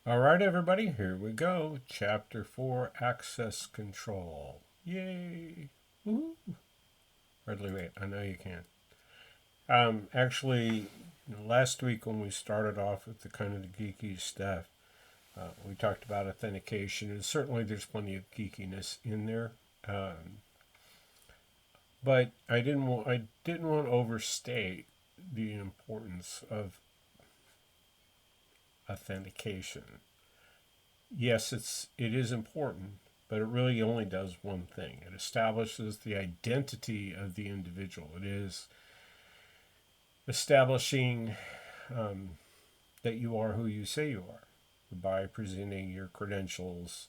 All right, everybody, here we go. Chapter 4 Access Control. Yay! Woo! Hardly wait. I know you can. Actually, last week when we started off with the kind of the geeky stuff, we talked about authentication, and certainly there's plenty of geekiness in there. But I didn't want to overstate the importance of authentication. Yes, it is important, but it really only does one thing. It establishes the identity of the individual. It is establishing um, that you are who you say you are by presenting your credentials,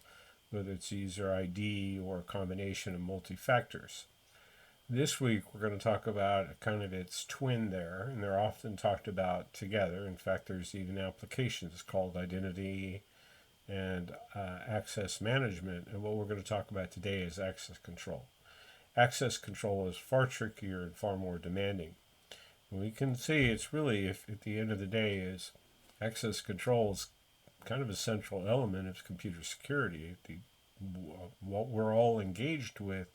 whether it's user ID or a combination of multi factors. This week, we're going to talk about kind of its twin there, and they're often talked about together. In fact, there's even applications called identity and access management. And what we're going to talk about today is access control. Access control is far trickier and far more demanding. And we can see it's really, if at the end of the day, is access control is kind of a central element of computer security. What we're all engaged with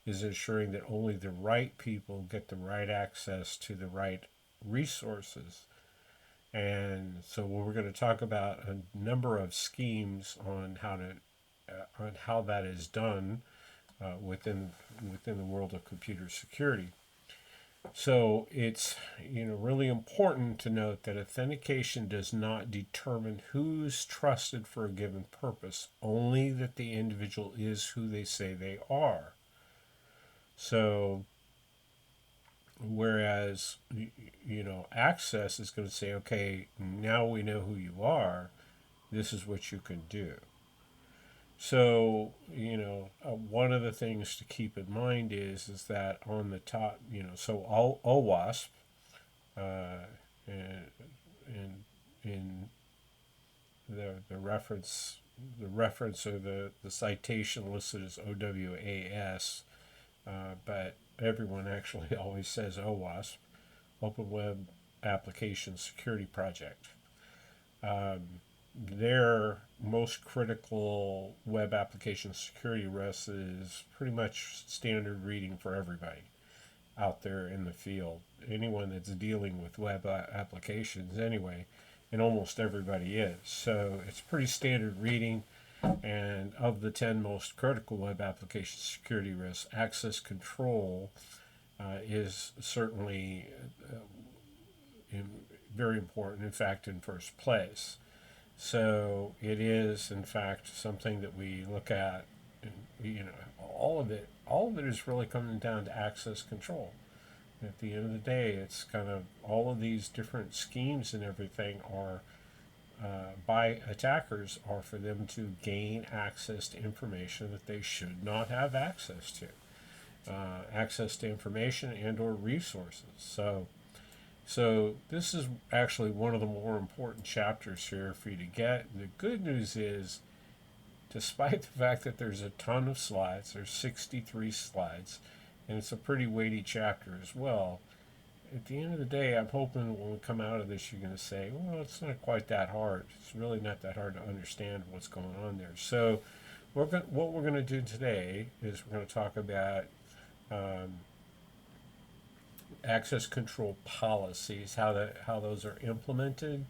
is ensuring that only the right people get the right access to the right resources. And so we're going to talk about a number of schemes on how that is done within the world of computer security. So it's really important to note that authentication does not determine who's trusted for a given purpose, only that the individual is who they say they are. So whereas access is going to say, okay, now we know who you are, this is what you can do. So one of the things to keep in mind is that on the top, so OWASP, and in the reference or the citation listed as OWAS, but everyone actually always says OWASP, Open Web Application Security Project. Their most critical web application security risk is pretty much standard reading for everybody out there in the field. Anyone that's dealing with web applications, anyway, and almost everybody is. So it's pretty standard reading. And of the 10 most critical web application security risks, access control is certainly very important, in fact, in first place. So it is, in fact, something that we look at. And, all of it is really coming down to access control. At the end of the day, it's kind of all of these different schemes and everything are by attackers are for them to gain access to information that they should not have access to, access to information and or resources. So this is actually one of the more important chapters here for you to get. And the good news is, despite the fact that there's a ton of slides, there's 63 slides, and it's a pretty weighty chapter as well. At the end of the day, I'm hoping when we come out of this, you're going to say, well, it's not quite that hard. It's really not that hard to understand what's going on there. So what we're going to do today is we're going to talk about um, access control policies, how those are implemented,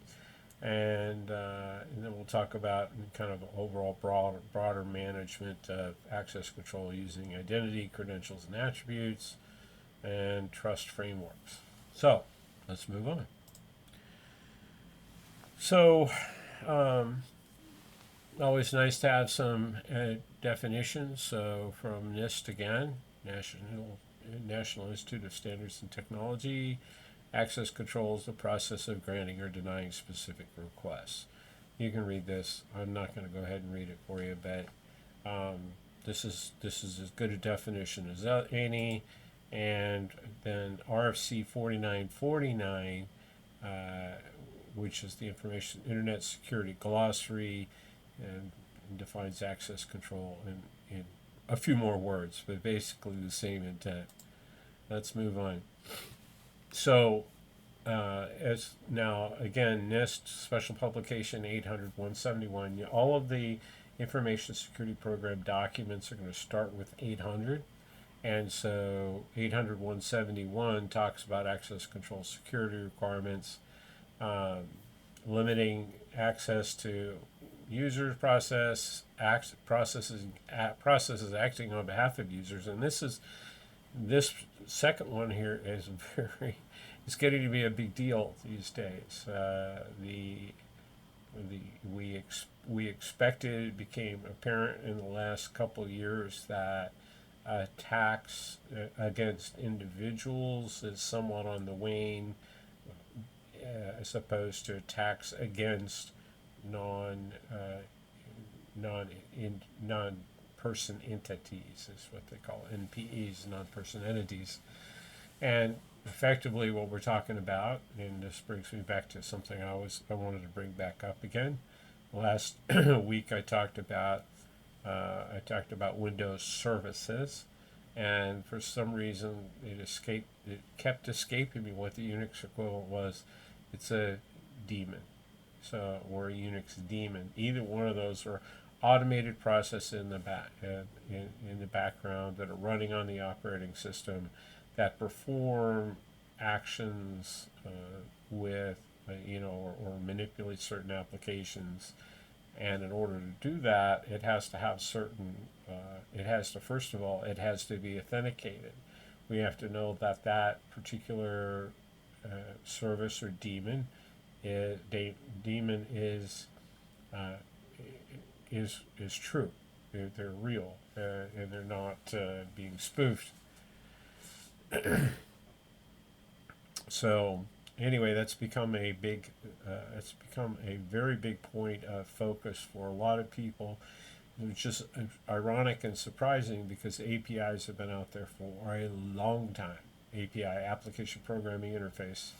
and then we'll talk about kind of overall broader management of access control using identity, credentials, and attributes, and trust frameworks. So let's move on. So always nice to have some definitions. So from NIST again, National Institute of Standards and Technology, access control is the process of granting or denying specific requests. You can read this. I'm not going to go ahead and read it for you, but this is as good a definition as any. And then RFC 4949, which is the Information Internet Security Glossary, and defines access control in a few more words, but basically the same intent. Let's move on. So, as now again, NIST Special Publication 800-171. All of the Information Security Program documents are going to start with 800. And so 800-171 talks about access control security requirements, um, limiting access to users, processes acting on behalf of users. And this second one here is very, it's getting to be a big deal these days. We expected, it became apparent in the last couple of years that attacks against individuals is somewhat on the wane, as opposed to attacks against non non person entities, is what they call NPEs, non-person entities. And effectively, what we're talking about, and this brings me back to something I wanted to bring back up again. Last week I talked about Windows services, and for some reason it kept escaping me what the Unix equivalent was. It's a daemon, or a Unix daemon. Either one of those are automated processes in the in the background that are running on the operating system that perform actions with or manipulate certain applications. And in order to do that, it has to have first of all, it has to be authenticated. We have to know that that particular service or daemon is uh, true. They're real, and they're not being spoofed. So anyway, it's become a very big point of focus for a lot of people. It's just ironic and surprising because APIs have been out there for a long time. API, Application Programming Interface,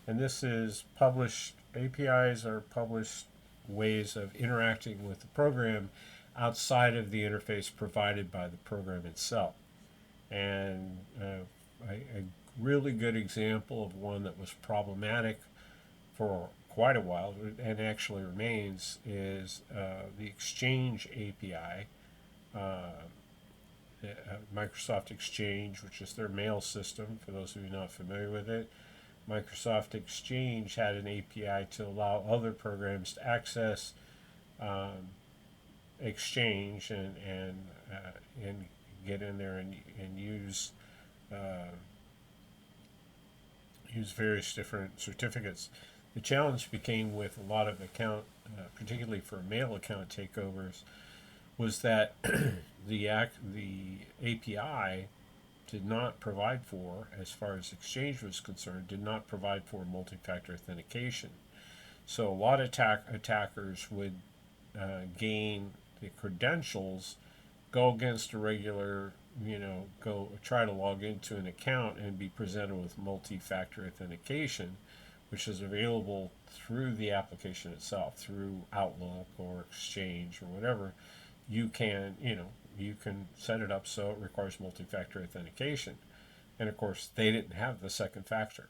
and this is published. APIs are published ways of interacting with the program outside of the interface provided by the program itself. And a really good example of one that was problematic for quite a while, and actually remains, is the Exchange API, Microsoft Exchange, which is their mail system, for those of you not familiar with it. Microsoft Exchange had an API to allow other programs to access Exchange and get in there and use various different certificates. The challenge became with a lot of account, particularly for mail account takeovers, was that the API did not provide for, as far as Exchange was concerned, did not provide for multi-factor authentication. So a lot of attackers would gain the credentials, go against a regular, go try to log into an account and be presented with multi-factor authentication, which is available through the application itself, through Outlook or Exchange or whatever. You can set it up so it requires multi-factor authentication. And of course, they didn't have the second factor.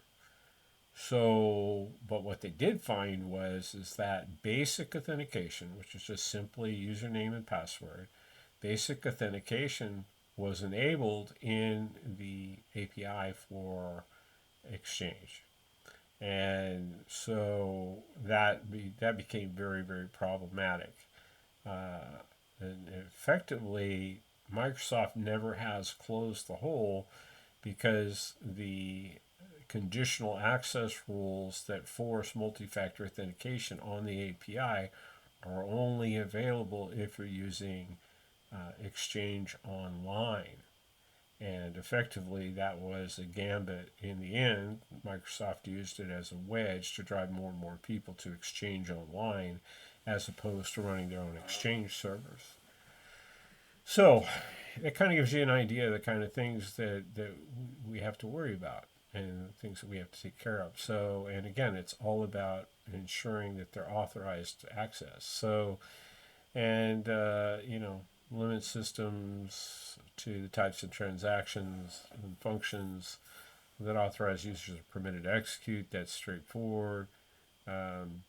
So, but what they did find is that basic authentication, which is just simply username and password, basic authentication was enabled in the API for Exchange. And so that became very, very problematic. And effectively, Microsoft never has closed the hole because the conditional access rules that force multi-factor authentication on the API are only available if you're using Exchange Online. And effectively, that was a gambit. In the end, Microsoft used it as a wedge to drive more and more people to Exchange Online as opposed to running their own Exchange servers. So it kind of gives you an idea of the kind of things that we have to worry about and things that we have to take care of. So, and again, it's all about ensuring that they're authorized access. So, and, limit systems to the types of transactions and functions that authorized users are permitted to execute. That's straightforward. Um,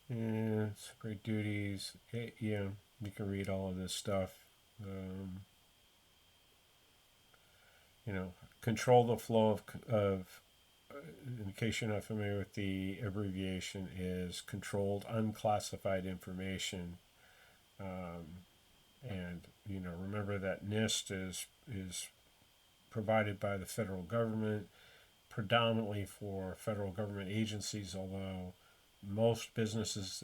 and separate duties. Yeah, you can read all of this stuff. Um, control the flow of in case you're not familiar with the abbreviation, is controlled unclassified information. And remember that NIST is provided by the federal government, predominantly for federal government agencies, although most business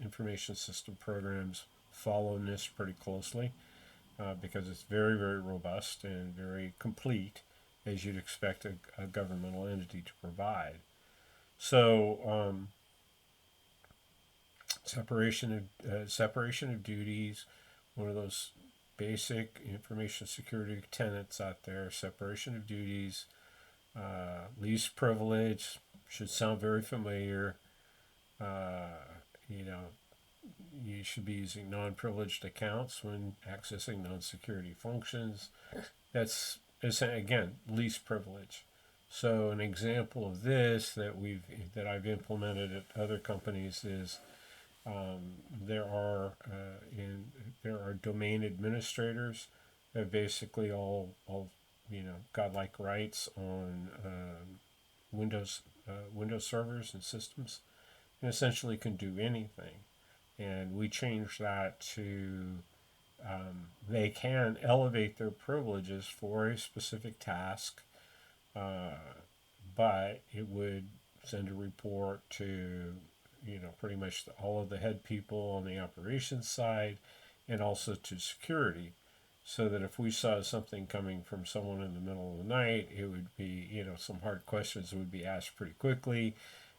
information system programs follow NIST pretty closely, because it's very, very robust and very complete, as you'd expect a governmental entity to provide. So separation of duties, one of those basic information security tenets out there. Separation of duties, least privilege should sound very familiar. You know, you should be using non-privileged accounts when accessing non-security functions. That's again least privilege. So an example of this that I've implemented at other companies is there are domain administrators that basically all godlike rights on Windows servers and systems, and essentially can do anything. And we changed that to they can elevate their privileges for a specific task, but it would send a report to pretty much all of the head people on the operations side, and also to security, so that if we saw something coming from someone in the middle of the night, it would be some hard questions would be asked pretty quickly,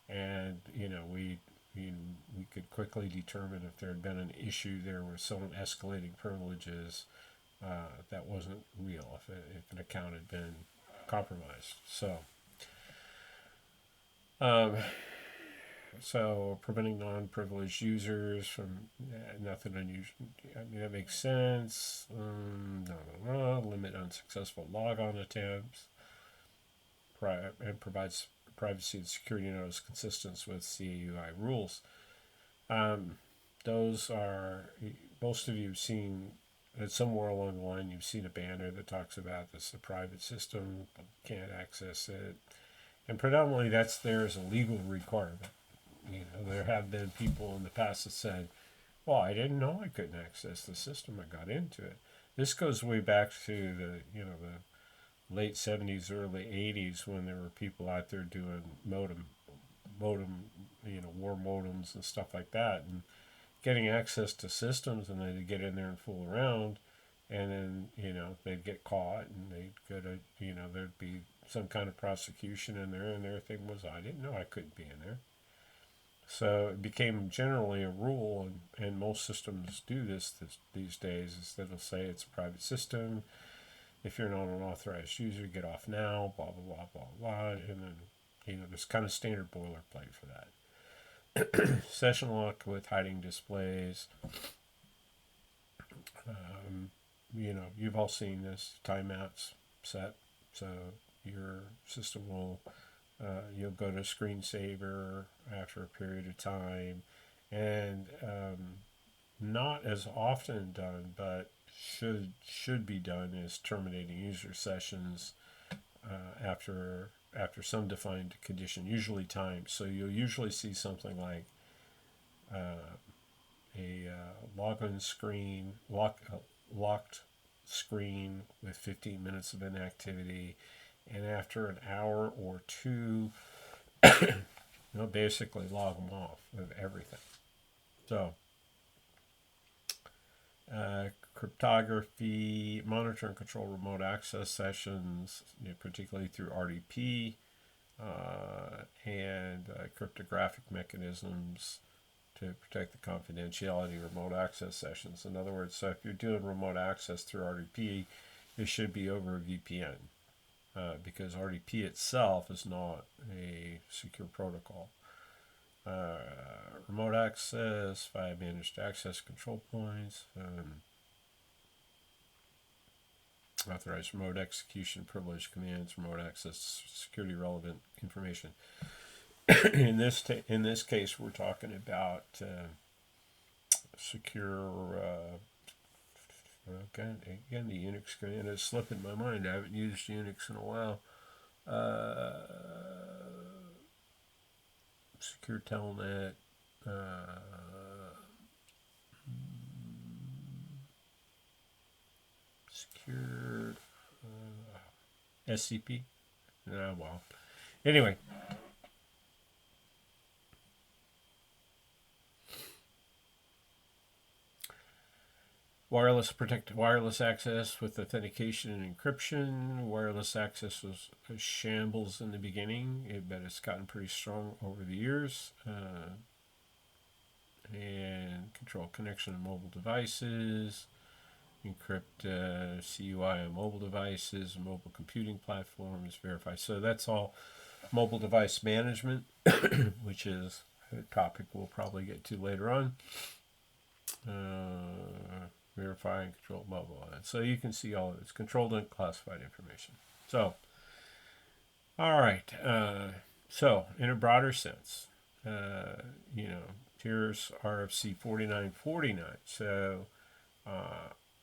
and we could quickly determine if there had been an issue there with someone escalating privileges that wasn't real, if an account had been compromised. Um, So preventing non-privileged users from nothing unusual. I mean, that makes sense. Limit unsuccessful logon attempts. And provides privacy and security notice consistent with CAUI rules. Those are, most of you have seen that somewhere along the line you've seen a banner that talks about this is a private system, can't access it, and predominantly that's there as a legal requirement. There have been people in the past that said, well, I didn't know I couldn't access the system. I got into it. This goes way back to the late 70s, early 80s, when there were people out there doing modem, war modems and stuff like that, and getting access to systems, and they'd get in there and fool around, and then, they'd get caught, and they'd go to, there'd be some kind of prosecution in there, and their thing was, I didn't know I couldn't be in there. So it became generally a rule, and most systems do this these days, is that they'll say it's a private system. If you're not an authorized user, get off now, blah, blah, blah, blah, blah. And then, there's kind of standard boilerplate for that. Session lock with hiding displays. You've all seen this, timeouts set. So your system will you'll go to screensaver after a period of time, and not as often done, but should be done, is terminating user sessions after some defined condition, usually timed. So you'll usually see something like a login screen, locked screen with 15 minutes of inactivity, and after an hour or two, basically log them off of everything. So, cryptography, monitor and control remote access sessions, particularly through RDP, and cryptographic mechanisms to protect the confidentiality of remote access sessions. In other words, so if you're doing remote access through RDP, it should be over a VPN. Because RDP itself is not a secure protocol. Remote access via managed access control points. Authorized remote execution, privileged commands, remote access, security relevant information. in this case, we're talking about secure. Again, the Unix command is slipping my mind. I haven't used Unix in a while. Secure telnet. Secure SCP. Well, anyway. Wireless access with authentication and encryption. Wireless access was a shambles in the beginning, but it's gotten pretty strong over the years. And control connection to mobile devices. Encrypt CUI on mobile devices, mobile computing platforms, verify. So that's all mobile device management, which is a topic we'll probably get to later on. Verify and control mobile. So you can see all of it's controlled and classified information. So, all right. So in a broader sense, here's RFC 4949. So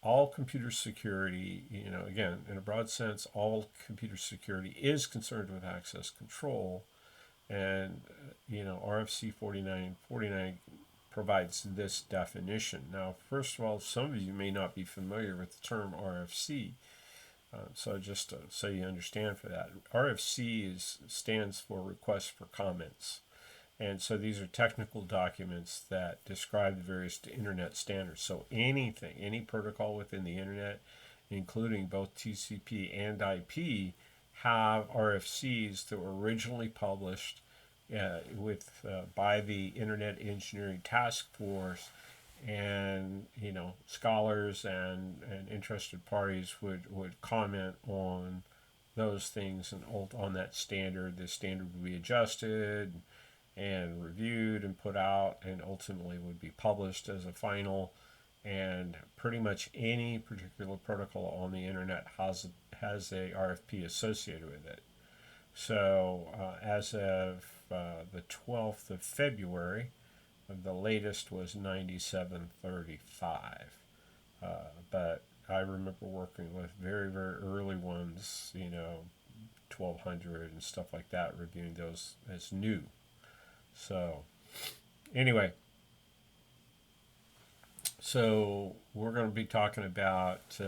all computer security, again, in a broad sense, all computer security is concerned with access control. And, RFC 4949 provides this definition. Now, first of all, some of you may not be familiar with the term RFC. So just so you understand for that, RFC stands for Request for Comments. And so these are technical documents that describe the various internet standards. So anything, any protocol within the internet, including both TCP and IP, have RFCs that were originally published by the Internet Engineering Task Force, and scholars and interested parties would comment on those things and on that standard. The standard would be adjusted and reviewed and put out, and ultimately would be published as a final. And pretty much any particular protocol on the internet has a RFP associated with it. So as of the 12th of February, the latest was 9735. But I remember working with very, very early ones, 1200 and stuff like that, reviewing those as new. So anyway, so we're going to be talking about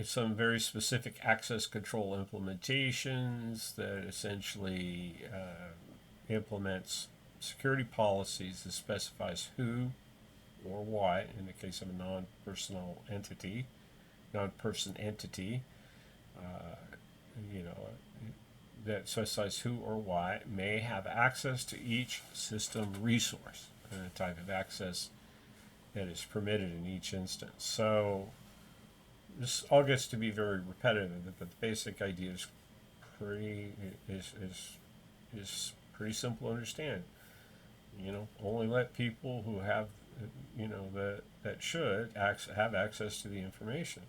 some very specific access control implementations that essentially implements security policies that specifies who or what, in the case of a non-person entity, that specifies who or what may have access to each system resource and the type of access that is permitted in each instance. So this all gets to be very repetitive, but the basic idea is pretty simple to understand. Only let people who have, that should have access to the information,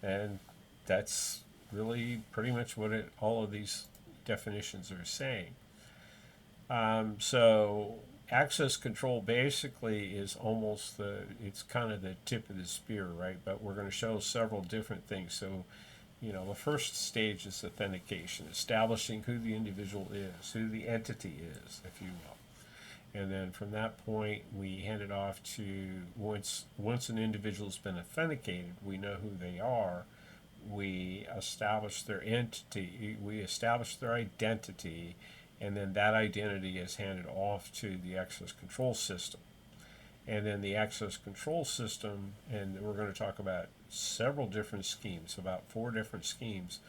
and that's really pretty much what all of these definitions are saying. So access control basically is it's kind of the tip of the spear, right? But we're going to show several different things. So, the first stage is authentication, establishing who the individual is, who the entity is, if you will. And then from that point, we hand it off to, once an individual's been authenticated, we know who they are. We establish their entity, we establish their identity, and then that identity is handed off to the access control system. And then the access control system, and we're going to talk about several different schemes, about 4 different schemes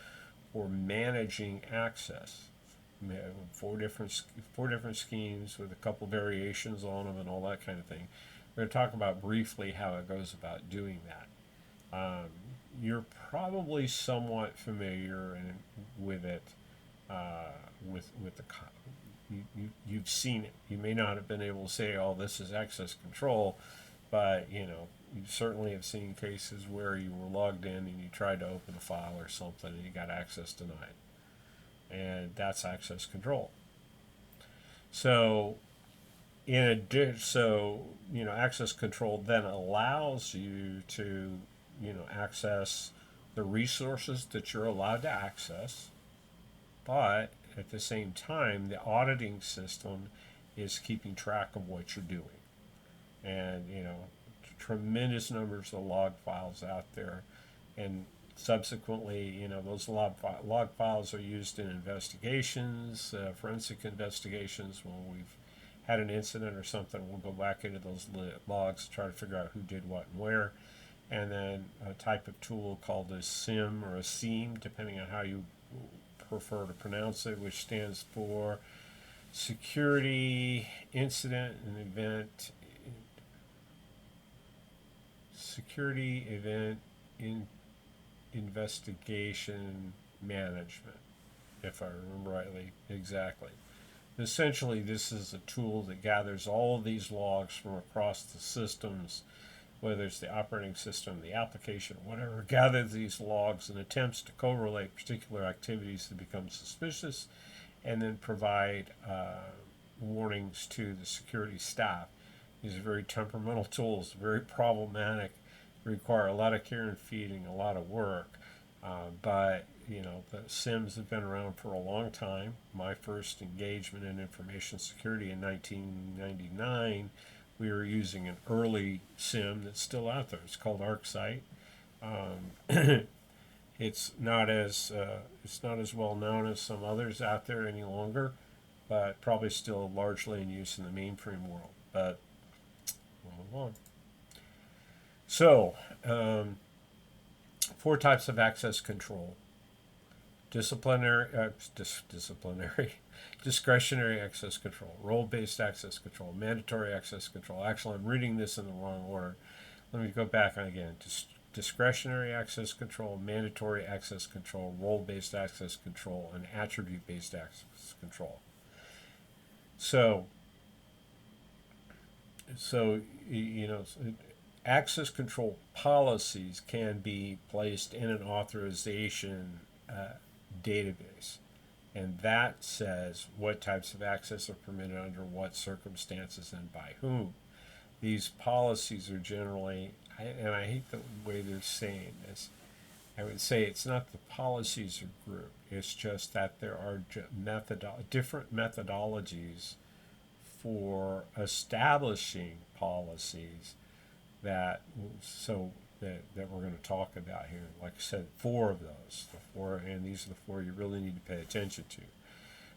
for managing access. Four different schemes with a couple variations on them and all that kind of thing. We're going to talk about briefly how it goes about doing that. You're probably somewhat familiar with it, you've seen it. You may not have been able to say, "Oh, this is access control," But, you certainly have seen cases where you were logged in and you tried to open a file or something and you got access denied. And that's access control. So, access control then allows you to, access the resources that you're allowed to access, but at the same time, the auditing system is keeping track of what you're doing. And, tremendous numbers of log files out there. And subsequently, those log files are used in investigations, forensic investigations. When we've had an incident or something, we'll go back into those logs to try to figure out who did what and where. And then a type of tool called a SIM or a SIEM, depending on how you prefer to pronounce it, which stands for Security Incident and Event Security Event Investigation Management, if I remember rightly, exactly. Essentially, this is a tool that gathers all of these logs from across the systems, whether it's the operating system, the application, whatever, gathers these logs and attempts to correlate particular activities that become suspicious and then provide warnings to the security staff. These are very temperamental tools, very problematic, require a lot of care and feeding, a lot of work. But the SIMs have been around for a long time. My first engagement in information security in 1999, we were using an early SIM that's still out there. It's called ArcSight. It's not as well known as some others out there any longer, but probably still largely in use in the mainframe world. But we'll move on. So, 4 types of access control: disciplinary, discretionary access control, role-based access control, mandatory access control. Actually, I'm reading this in the wrong order. Let me go back again. Discretionary access control, mandatory access control, role-based access control, and attribute-based access control. So access control policies can be placed in an authorization database, and that says what types of access are permitted under what circumstances and by whom. These policies are generally, and I hate the way they're saying this, I would say it's not the policies are grouped, it's just that there are different methodologies for establishing policies that we're going to talk about here. Like I said, 4 of those, and these are the 4 you really need to pay attention to.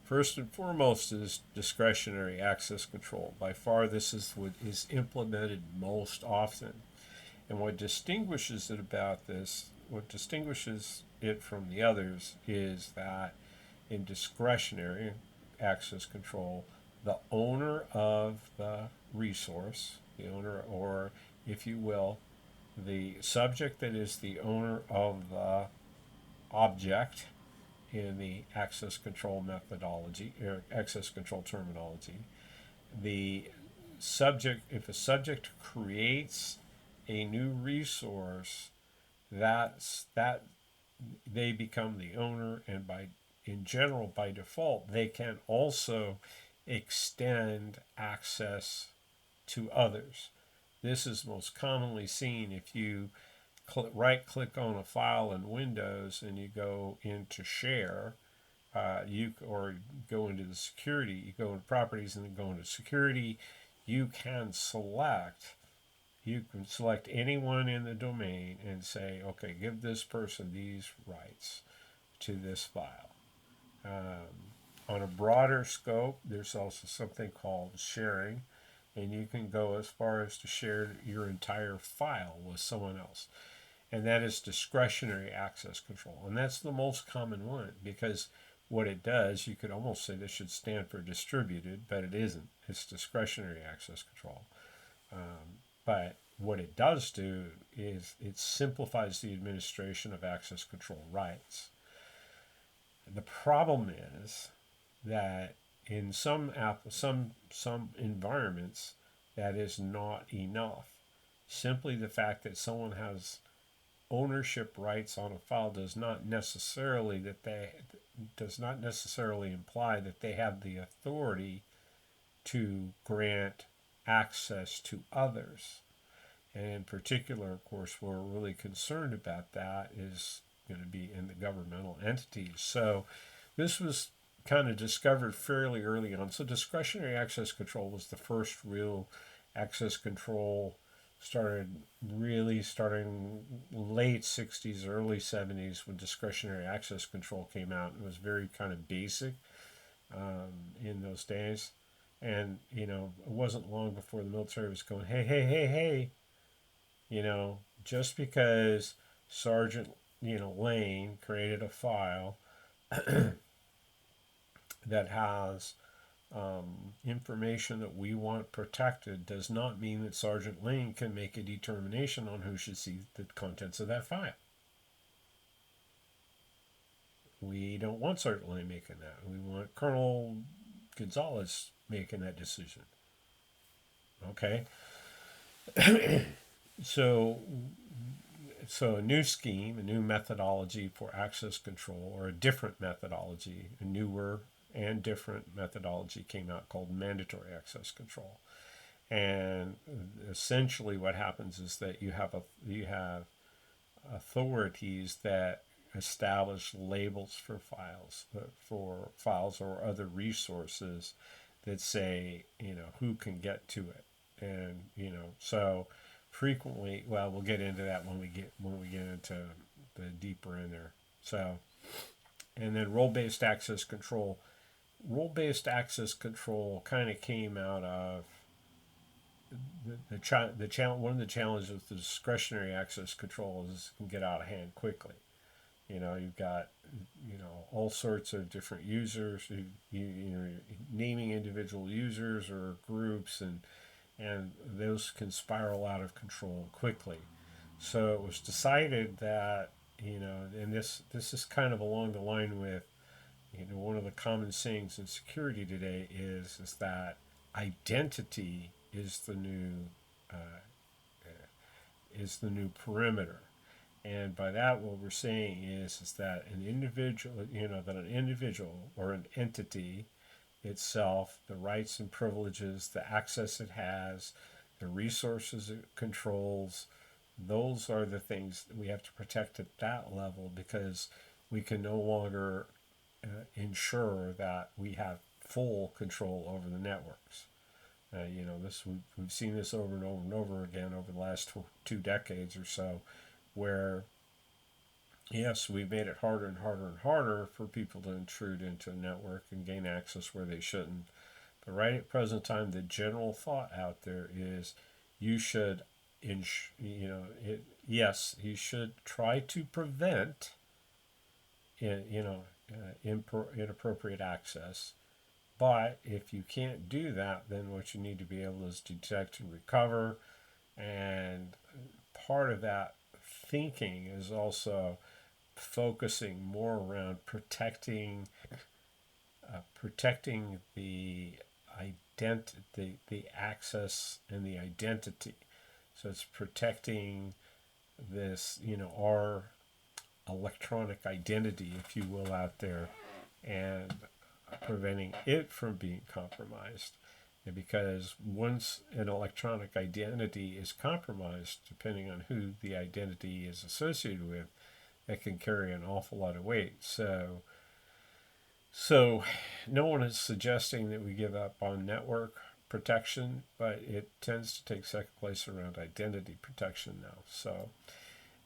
First and foremost is discretionary access control. By far, this is what is implemented most often. And what distinguishes it from the others is that in discretionary access control, the owner of the resource, the owner, or if you will, the subject that is the owner of the object in the access control methodology, or access control terminology, the subject, if a subject creates a new resource, that they become the owner, and in general, by default, they can also extend access to others. This is most commonly seen if you right-click on a file in Windows and you go into Share, or go into the security. You go into Properties and then go into Security. You can select anyone in the domain and say, okay, give this person these rights to this file. On a broader scope, there's also something called sharing, and you can go as far as to share your entire file with someone else. And that is discretionary access control. And that's the most common one, because what it does, you could almost say this should stand for distributed, but it isn't. It's discretionary access control. But what it does do is it simplifies the administration of access control rights. The problem is that in some environments, that is not enough. Simply the fact that someone has ownership rights on a file does not necessarily imply that they have the authority to grant access to others. And in particular, of course, we're really concerned about that is going to be in the governmental entities. So this was kind of discovered fairly early on. So discretionary access control was the first real access control, starting late 60s, early 70s when discretionary access control came out. It was very kind of basic in those days. And, it wasn't long before the military was going, hey, hey, hey, hey, just because Sergeant, Lane created a file that has information that we want protected does not mean that Sergeant Lane can make a determination on who should see the contents of that file. We don't want Sergeant Lane making that. We want Colonel Gonzalez making that decision. Okay? So a new scheme, a new methodology for access control, or a different methodology, a newer and different methodology came out called mandatory access control. And essentially what happens is that you have authorities that establish labels for files or other resources that say, who can get to it. And, so frequently, well, we'll get into that when we get into the deeper in there. So, and then role-based access control. Role-based access control kind of came out of the challenge. One of the challenges with the discretionary access control is it can get out of hand quickly. You've got all sorts of different users. You're naming individual users or groups, and those can spiral out of control quickly. So it was decided that and this is kind of along the line with one of the common sayings in security today is that identity is the new perimeter. And by that, what we're saying is that an individual or an entity itself, the rights and privileges, the access it has, the resources it controls, those are the things that we have to protect at that level, because we can no longer ensure that we have full control over the networks. We've seen this over and over and over again over the last 2 decades or so, where yes, we've made it harder and harder and harder for people to intrude into a network and gain access where they shouldn't. But right at present time, the general thought out there is you should, yes, you should try to prevent, inappropriate access. But if you can't do that, then what you need to be able to is detect and recover. And part of that thinking is also focusing more around protecting the the access and the identity. So it's protecting this, our electronic identity, if you will, out there, and preventing it from being compromised. And because once an electronic identity is compromised, depending on who the identity is associated with, it can carry an awful lot of weight. So no one is suggesting that we give up on network protection, but it tends to take second place around identity protection now. So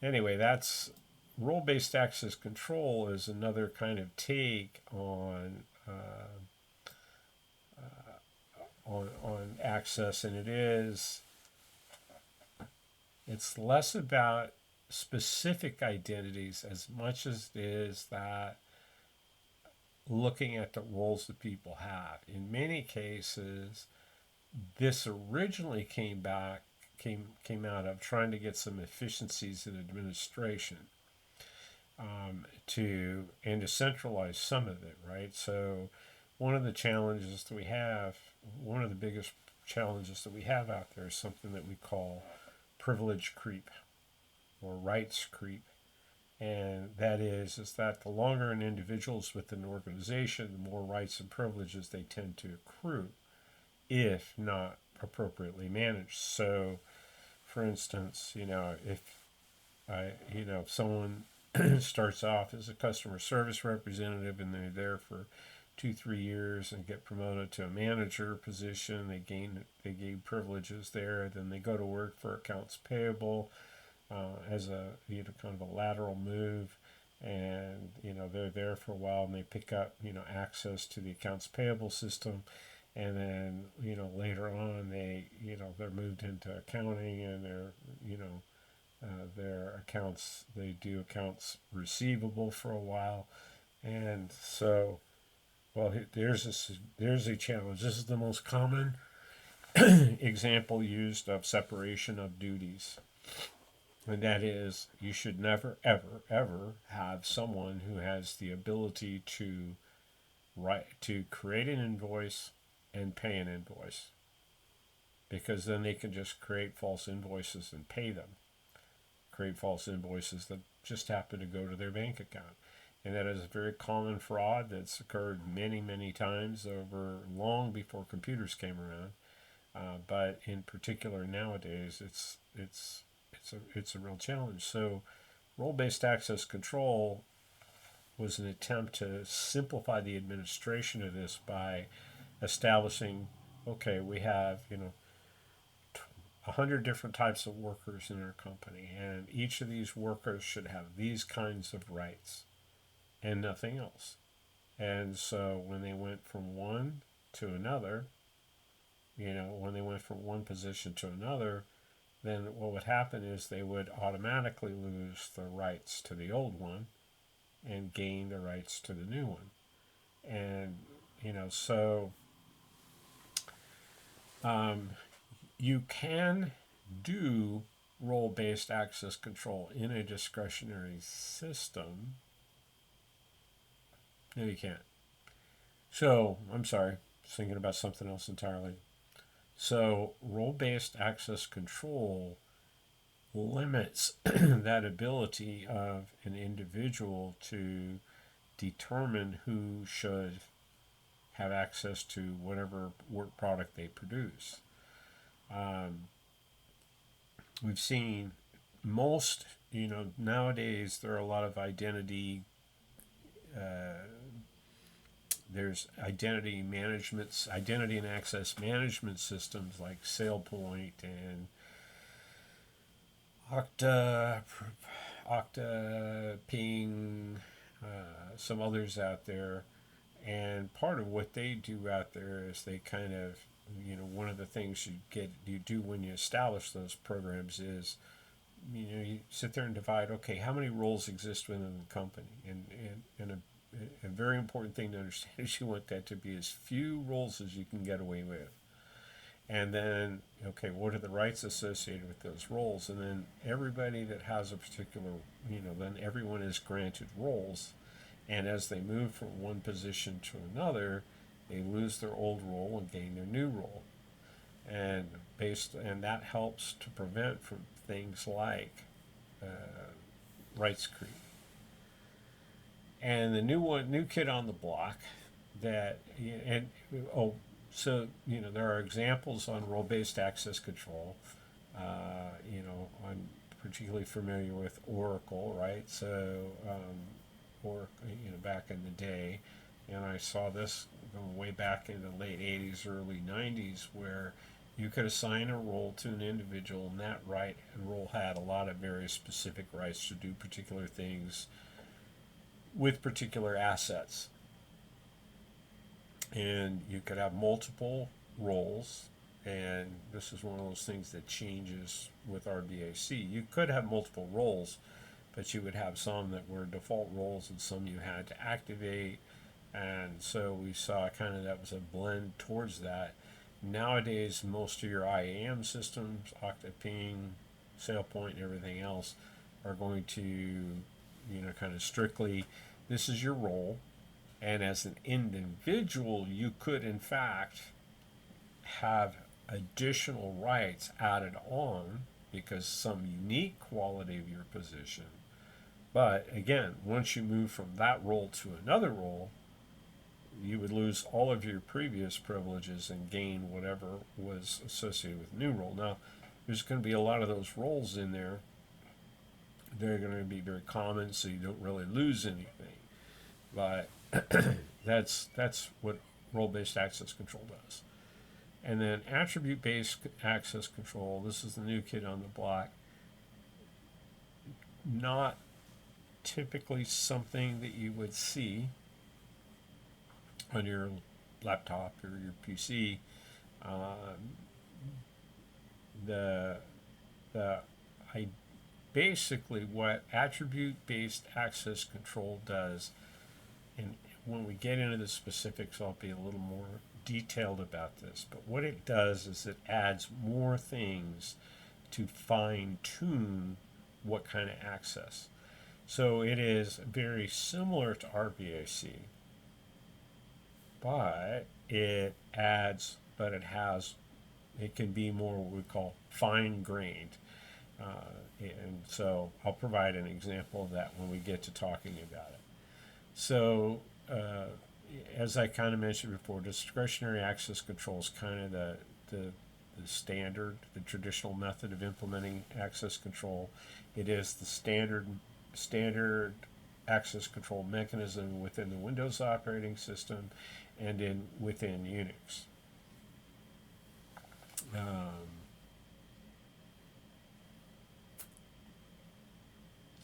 anyway, that's role-based access control is another kind of take on access, and it's less about specific identities as much as it is that looking at the roles that people have. In many cases, this originally came out of trying to get some efficiencies in administration, to centralize some of it, right? So one of the biggest challenges that we have out there is something that we call privilege creep or rights creep. And that is that the longer an individual is with an organization, the more rights and privileges they tend to accrue, if not appropriately managed. So, for instance, if someone starts off as a customer service representative and they're there for 2-3 years and get promoted to a manager position, they gain privileges there. Then they go to work for accounts payable as a kind of a lateral move, and they're there for a while and they pick up access to the accounts payable system, and then later on they're moved into accounting, and they do accounts receivable for a while. And so, well, there's a challenge. This is the most common example used of separation of duties. And that is, you should never, ever, ever have someone who has the ability to create an invoice and pay an invoice, because then they can just create false invoices and pay them. Create false invoices that just happen to go to their bank account. And that is a very common fraud that's occurred many, many times over long before computers came around. But in particular nowadays, it's a real challenge. So, role-based access control was an attempt to simplify the administration of this by establishing, okay, we have 100 different types of workers in our company, and each of these workers should have these kinds of rights and nothing else. And so when they went from one to another, when they went from one position to another, then what would happen is they would automatically lose the rights to the old one and gain the rights to the new one. And, so you can do role-based access control in a discretionary system. No, you can't. So, I'm sorry, I was thinking about something else entirely. So, role-based access control limits that ability of an individual to determine who should have access to whatever work product they produce. We've seen nowadays there are a lot of identity identity and access management systems like SailPoint and Okta, Ping, some others out there. And part of what they do out there is they kind of, one of the things you do when you establish those programs is, you sit there and divide, okay, how many roles exist within the company? And a very important thing to understand is you want that to be as few roles as you can get away with. And then, okay, what are the rights associated with those roles? And then everybody that has a particular, then everyone is granted roles. And as they move from one position to another, they lose their old role and gain their new role. And that helps to prevent from things like rights creep. And the new kid on the block there are examples on role-based access control. I'm particularly familiar with Oracle, right? So, back in the day, and I saw this going way back in the late 80s, early 90s, where you could assign a role to an individual, and that right and role had a lot of very specific rights to do particular things with particular assets. And you could have multiple roles, and this is one of those things that changes with RBAC. You could have multiple roles, but you would have some that were default roles and some you had to activate. And so we saw kind of that was a blend towards that. Nowadays, most of your IAM systems, Okta, Ping, SailPoint, and everything else, are going to, kind of strictly, this is your role. And as an individual, you could, in fact, have additional rights added on because some unique quality of your position. But again, once you move from that role to another role, you would lose all of your previous privileges and gain whatever was associated with the new role. Now, there's going to be a lot of those roles in there. They're going to be very common, so you don't really lose anything. But that's what role-based access control does. And then attribute-based access control. This is the new kid on the block. Not typically something that you would see on your laptop or your PC. The I basically what attribute-based access control does, and when we get into the specifics, I'll be a little more detailed about this. But what it does is it adds more things to fine-tune what kind of access. So it is very similar to RBAC, but it can be more what we call fine-grained. And so I'll provide an example of that when we get to talking about it. So, as I kind of mentioned before, discretionary access control is kind of the standard, the traditional method of implementing access control. It is the standard access control mechanism within the Windows operating system and within Unix.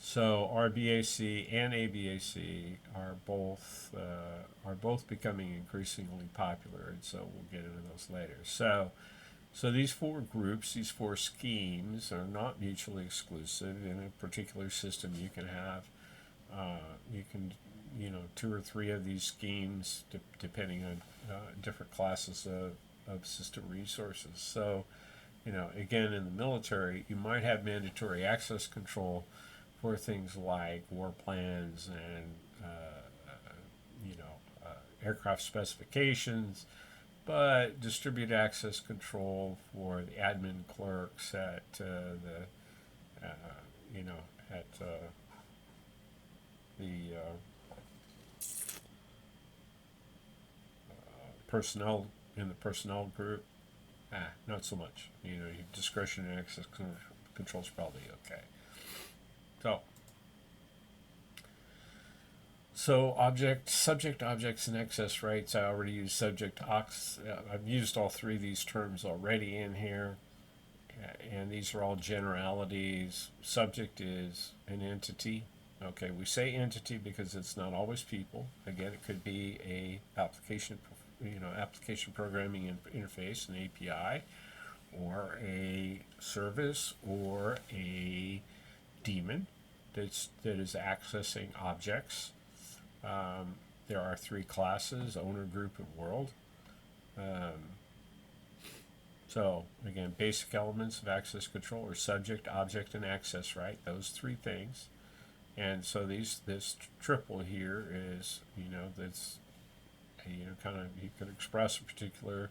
So RBAC and ABAC are both becoming increasingly popular, and so we'll get into those later. So these four groups, these four schemes, are not mutually exclusive. In a particular system, you can have two or three of these schemes depending on different classes of system resources. So, again, in the military, you might have mandatory access control for things like war plans and aircraft specifications, but distributed access control for the admin clerks at the personnel in the personnel group, not so much. Your discretionary access control is probably okay. So subject, objects, and access rights. I already used I've used all three of these terms already in here, and these are all generalities. Subject is an entity. Okay, we say entity because it's not always people. Again, it could be a application programming interface, an API, or a service, or a daemon that is accessing objects. There are three classes: owner, group, and world. So again, basic elements of access control are subject, object, and access right. Those three things. And so this triple here is that's kind of, you could express a particular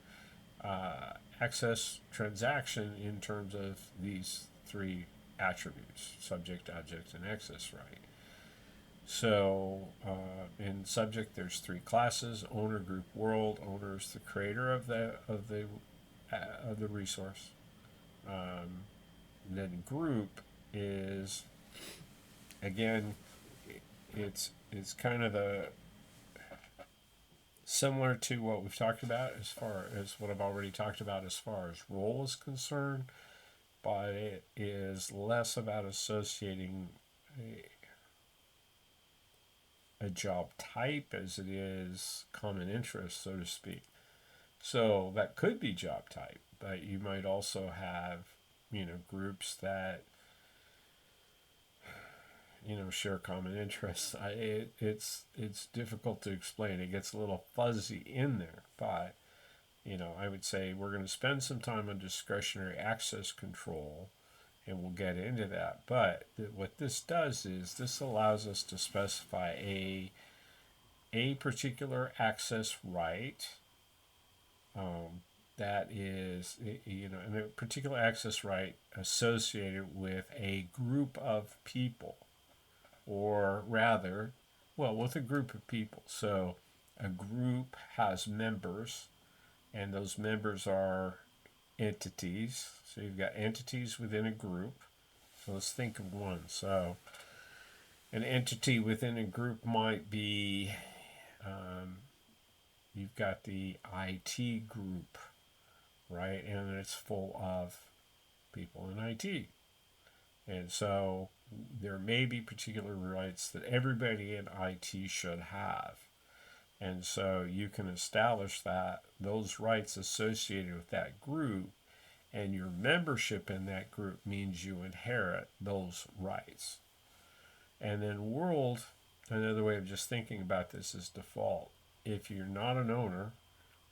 access transaction in terms of these three attributes: subject, object, and access right. So in subject, there's three classes: owner, group, world. Owner is the creator of the resource. Then group is, again, it's kind of similar to what we've talked about as far as what I've already talked about as far as role is concerned, but it is less about associating a job type as it is common interest, so to speak. So that could be job type, but you might also have, groups that, share common interests. It's difficult to explain. It gets a little fuzzy in there, but, I would say we're going to spend some time on discretionary access control, and we'll get into that. But what this does is this allows us to specify a particular access right that is, and a particular access right associated with a group of people, or rather, well, with a group of people. So a group has members, and those members are entities. So you've got entities within a group. So let's think of one. So an entity within a group might be, um, you've got the IT group, right? And it's full of people in IT. And so there may be particular rights that everybody in IT should have. And so you can establish that those rights associated with that group, and your membership in that group means you inherit those rights. And then world, another way of just thinking about this is default. If you're not an owner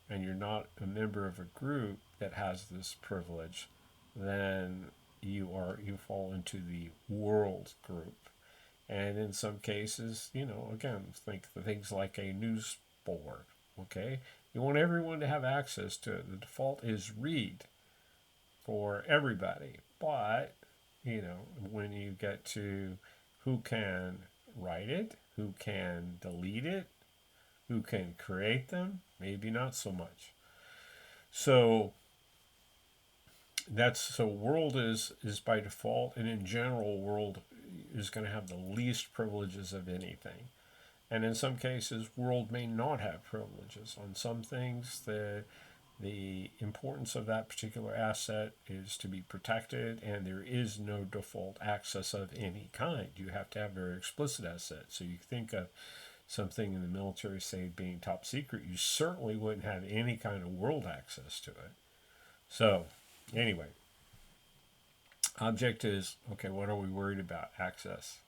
and you're not a member of a group that has this privilege, then you fall into the world group. And in some cases, again, think of things like a news board. Okay, you want everyone to have access to it. The default is read for everybody, but when you get to who can write it, who can delete it, who can create them, maybe not so much. So world is by default, and in general, world is going to have the least privileges of anything. And in some cases, world may not have privileges. On some things, the importance of that particular asset is to be protected, and there is no default access of any kind. You have to have very explicit assets. So you think of something in the military, say, being top secret, you certainly wouldn't have any kind of world access to it. So anyway, object is, okay, what are we worried about? Access,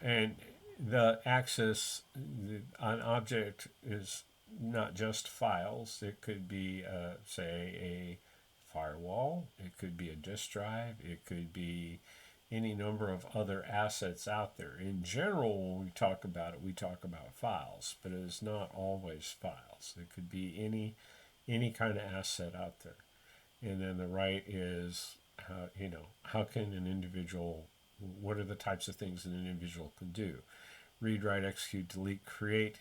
and the access, an object is not just files. It could be, say, a firewall. It could be a disk drive. It could be any number of other assets out there. In general, when we talk about it, we talk about files, but it is not always files. It could be any kind of asset out there. And then the right is, how can an individual, what are the types of things that an individual can do? Read, write, execute, delete, create,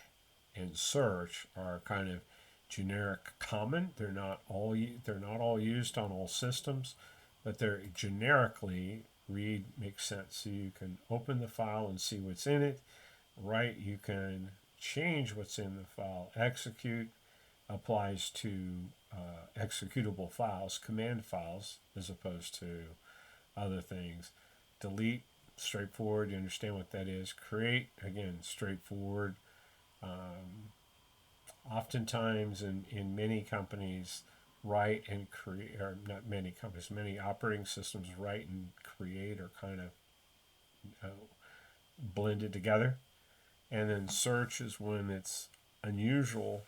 and search are kind of generic common. They're not all used on all systems, but they're generically. Read makes sense. So you can open the file and see what's in it. Write, you can change what's in the file. Execute applies to executable files, command files, as opposed to other things. Delete, straightforward. You understand what that is. Create, again, straightforward. Oftentimes in many companies, write and create, or not many companies, many operating systems, write and create are kind of blended together. And then search is when it's unusual,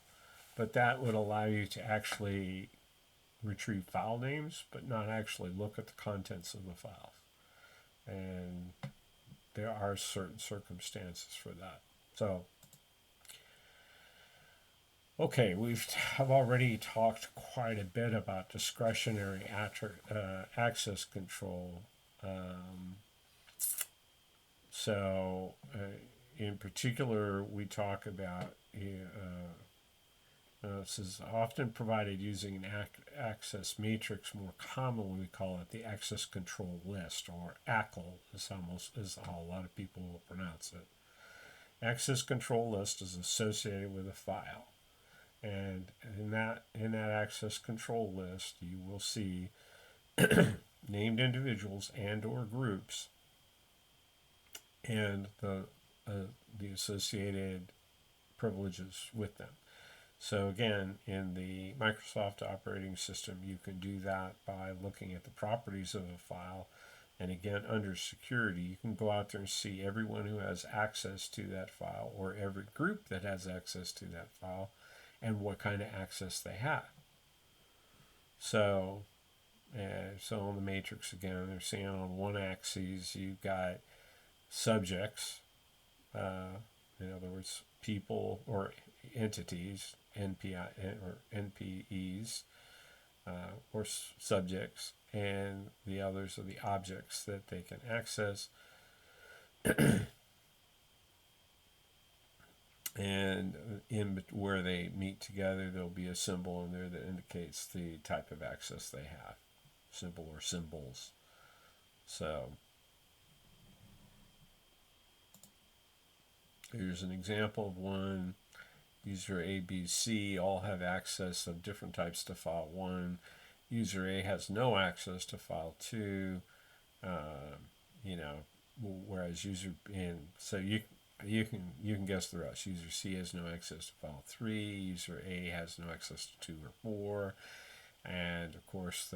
but that would allow you to actually retrieve file names, but not actually look at the contents of the files. And there are certain circumstances for that. So, okay, have already talked quite a bit about discretionary access control. In particular, we talk about this is often provided using an access matrix. More commonly, we call it the access control list, or ACL is how a lot of people will pronounce it. Access control list is associated with a file. And in that access control list, you will see named individuals and or groups and the associated privileges with them. So again, in the Microsoft operating system, you can do that by looking at the properties of a file. And again, under security, you can go out there and see everyone who has access to that file, or every group that has access to that file, and what kind of access they have. So on the matrix again, they're saying on one axis you've got subjects, in other words, people or entities, NPI or NPEs, or subjects, and the others are the objects that they can access. And in where they meet together, there'll be a symbol in there that indicates the type of access they have, symbol or symbols. So here's an example of one. User A, B, C all have access of different types to file 1. User A has no access to file 2. Whereas user and so you can guess the rest. User C has no access to file 3. User A has no access to 2 or 4. And of course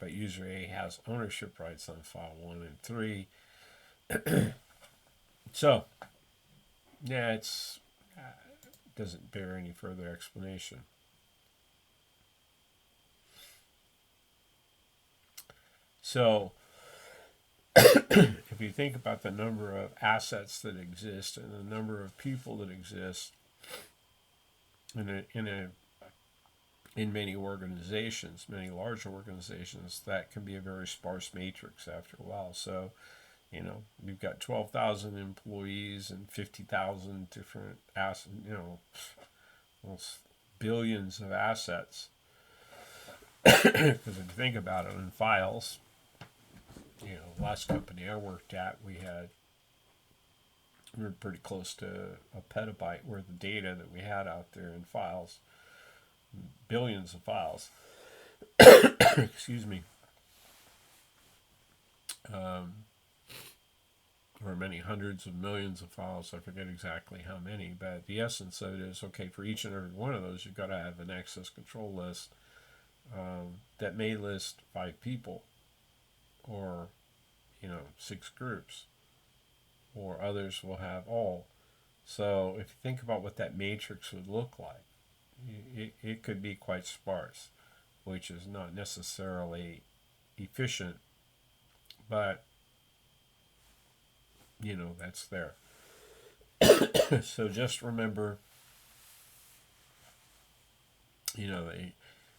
but user A has ownership rights on file 1 and 3. So yeah, it's doesn't bear any further explanation. So if you think about the number of assets that exist and the number of people that exist in many organizations, many large organizations, that can be a very sparse matrix after a while. So you've got 12,000 employees and 50,000 different assets, billions of assets. Because if you think about it in files, the last company I worked at, we were pretty close to a petabyte worth of data that we had out there in files, billions of files. Excuse me. Or many hundreds of millions of files. I forget exactly how many, but the essence of it is, okay, for each and every one of those, you've got to have an access control list that may list 5 people, or 6 groups, or others will have all. So if you think about what that matrix would look like, it could be quite sparse, which is not necessarily efficient, but that's there. So just remember, the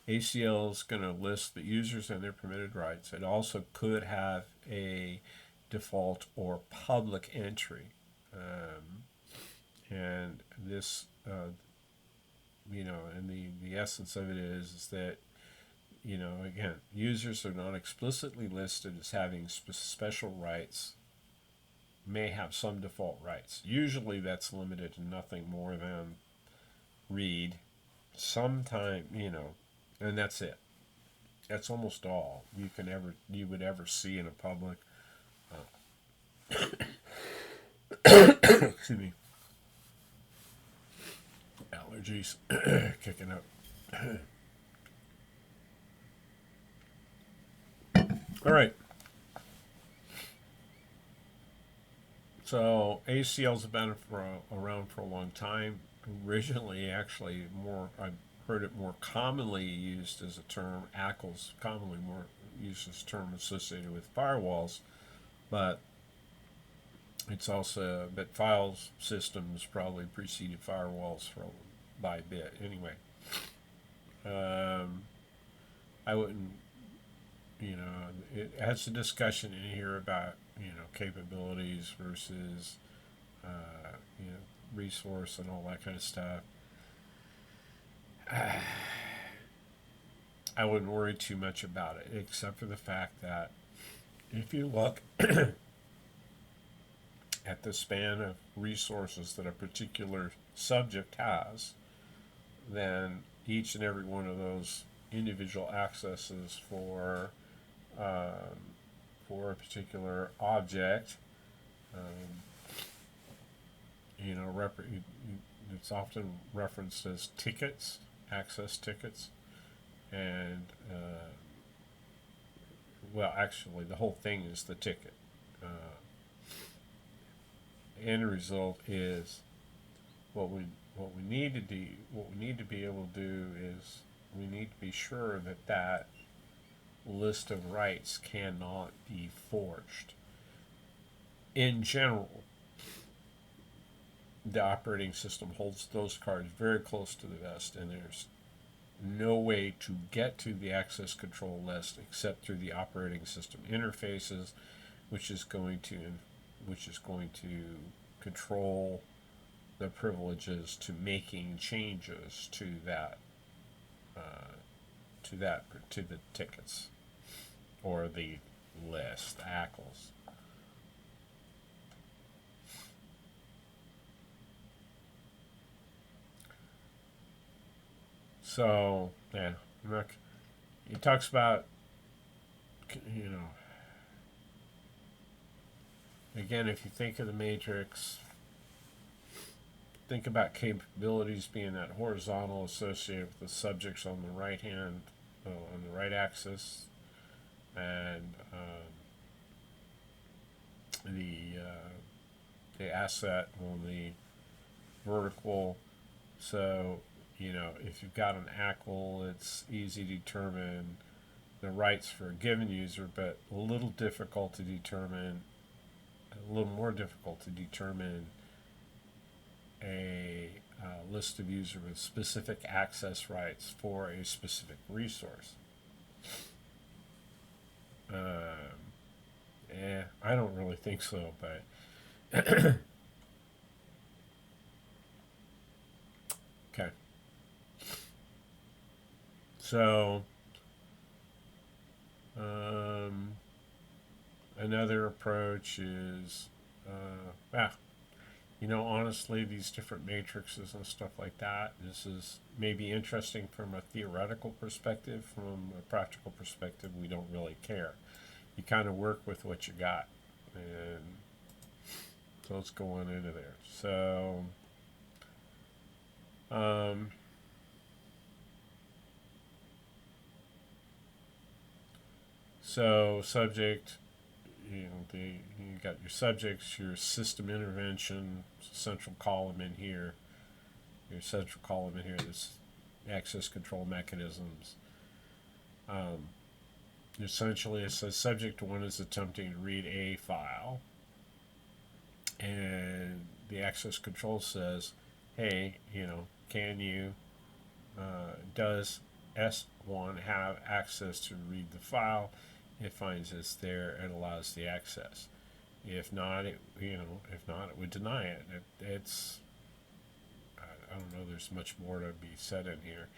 ACL is going to list the users and their permitted rights. It also could have a default or public entry. And this, and the essence of it is that, again, users are not explicitly listed as having special rights, may have some default rights. Usually that's limited to nothing more than read, sometime, and that's it. That's almost all you would ever see in a public. Excuse me. Allergies kicking up. All right. So ACLs have been around for a long time. Originally, actually, I've heard it more commonly used as a term. ACLs commonly more used as a term associated with firewalls, but it's also that files systems probably preceded firewalls by a bit. Anyway, I wouldn't. It has a discussion in here about capabilities versus resource and all that kind of stuff. I wouldn't worry too much about it, except for the fact that if you look at the span of resources that a particular subject has, then each and every one of those individual accesses for a particular object, it's often referenced as tickets, access tickets, and actually the whole thing is the ticket. End result is what we need to do. What we need to be able to do is we need to be sure that list of rights cannot be forged. In general, the operating system holds those cards very close to the vest, and there's no way to get to the access control list except through the operating system interfaces, which is going to control the privileges to making changes uh, to the tickets or the list, the ACLs. So yeah, he talks about, you know, again, if you think of the matrix, think about capabilities being that horizontal associated with the subjects on the right hand, on the right axis, and the asset on the vertical. So, if you've got an ACL, it's easy to determine the rights for a given user, but a little more difficult to determine a list of users with specific access rights for a specific resource. I don't really think so, but okay. So, um, another approach is, honestly, these different matrices and stuff like that, this is maybe interesting from a theoretical perspective. From a practical perspective, we don't really care. You kind of work with what you got. And so let's go on into there. Um, so subject, you got your subjects, your system intervention, central column in here, this access control mechanisms. Essentially, it says subject one is attempting to read a file, and the access control says, hey, can you, does S1 have access to read the file? It finds it's there and allows the access. If not, it would deny it. It's I don't know. There's much more to be said in here,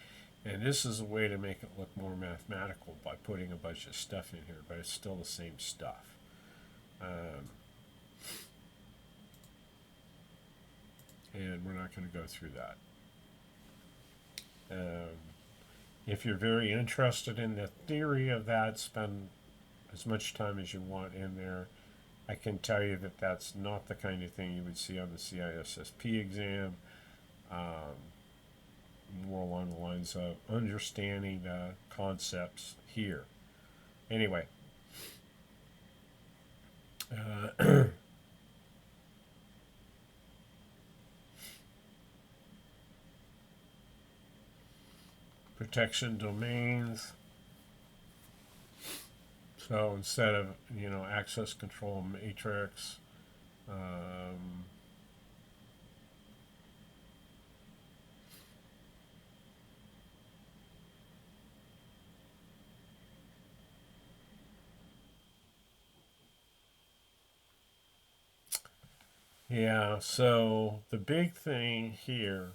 and this is a way to make it look more mathematical by putting a bunch of stuff in here, but it's still the same stuff. And we're not going to go through that. If you're very interested in the theory of that, spend as much time as you want in there. I can tell you that that's not the kind of thing you would see on the CISSP exam. More along the lines of understanding the concepts here. Anyway, protection domains. So instead of access control matrix, yeah. So the big thing here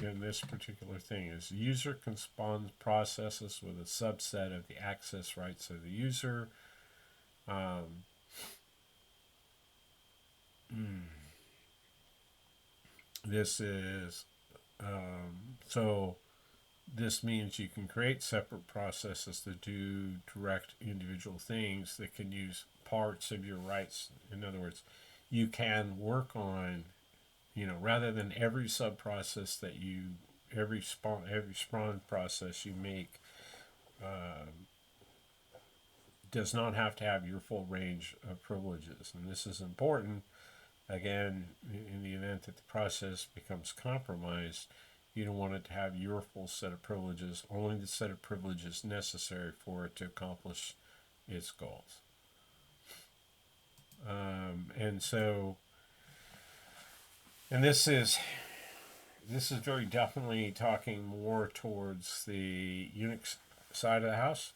in this particular thing is the user can spawn processes with a subset of the access rights of the user. This is so this means you can create separate processes that do direct individual things that can use parts of your rights. In other words, you can work on, rather than every sub process that every spawn process you make does not have to have your full range of privileges. And this is important, again, in the event that the process becomes compromised. You don't want it to have your full set of privileges, only the set of privileges necessary for it to accomplish its goals. And so And this is very definitely talking more towards the Unix side of the house.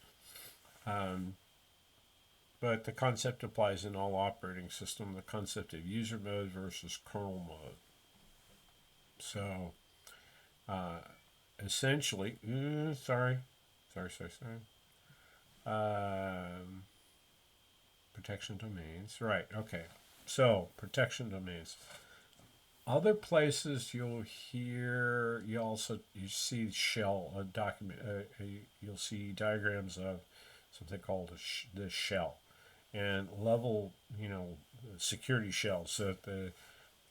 Um, but the concept applies in all operating systems, the concept of user mode versus kernel mode. So uh, essentially, sorry. Um, protection domains, right? Okay. So protection domains. Other places you'll hear, you see shell a document. You'll see diagrams of something called the shell and level, security shells. So at the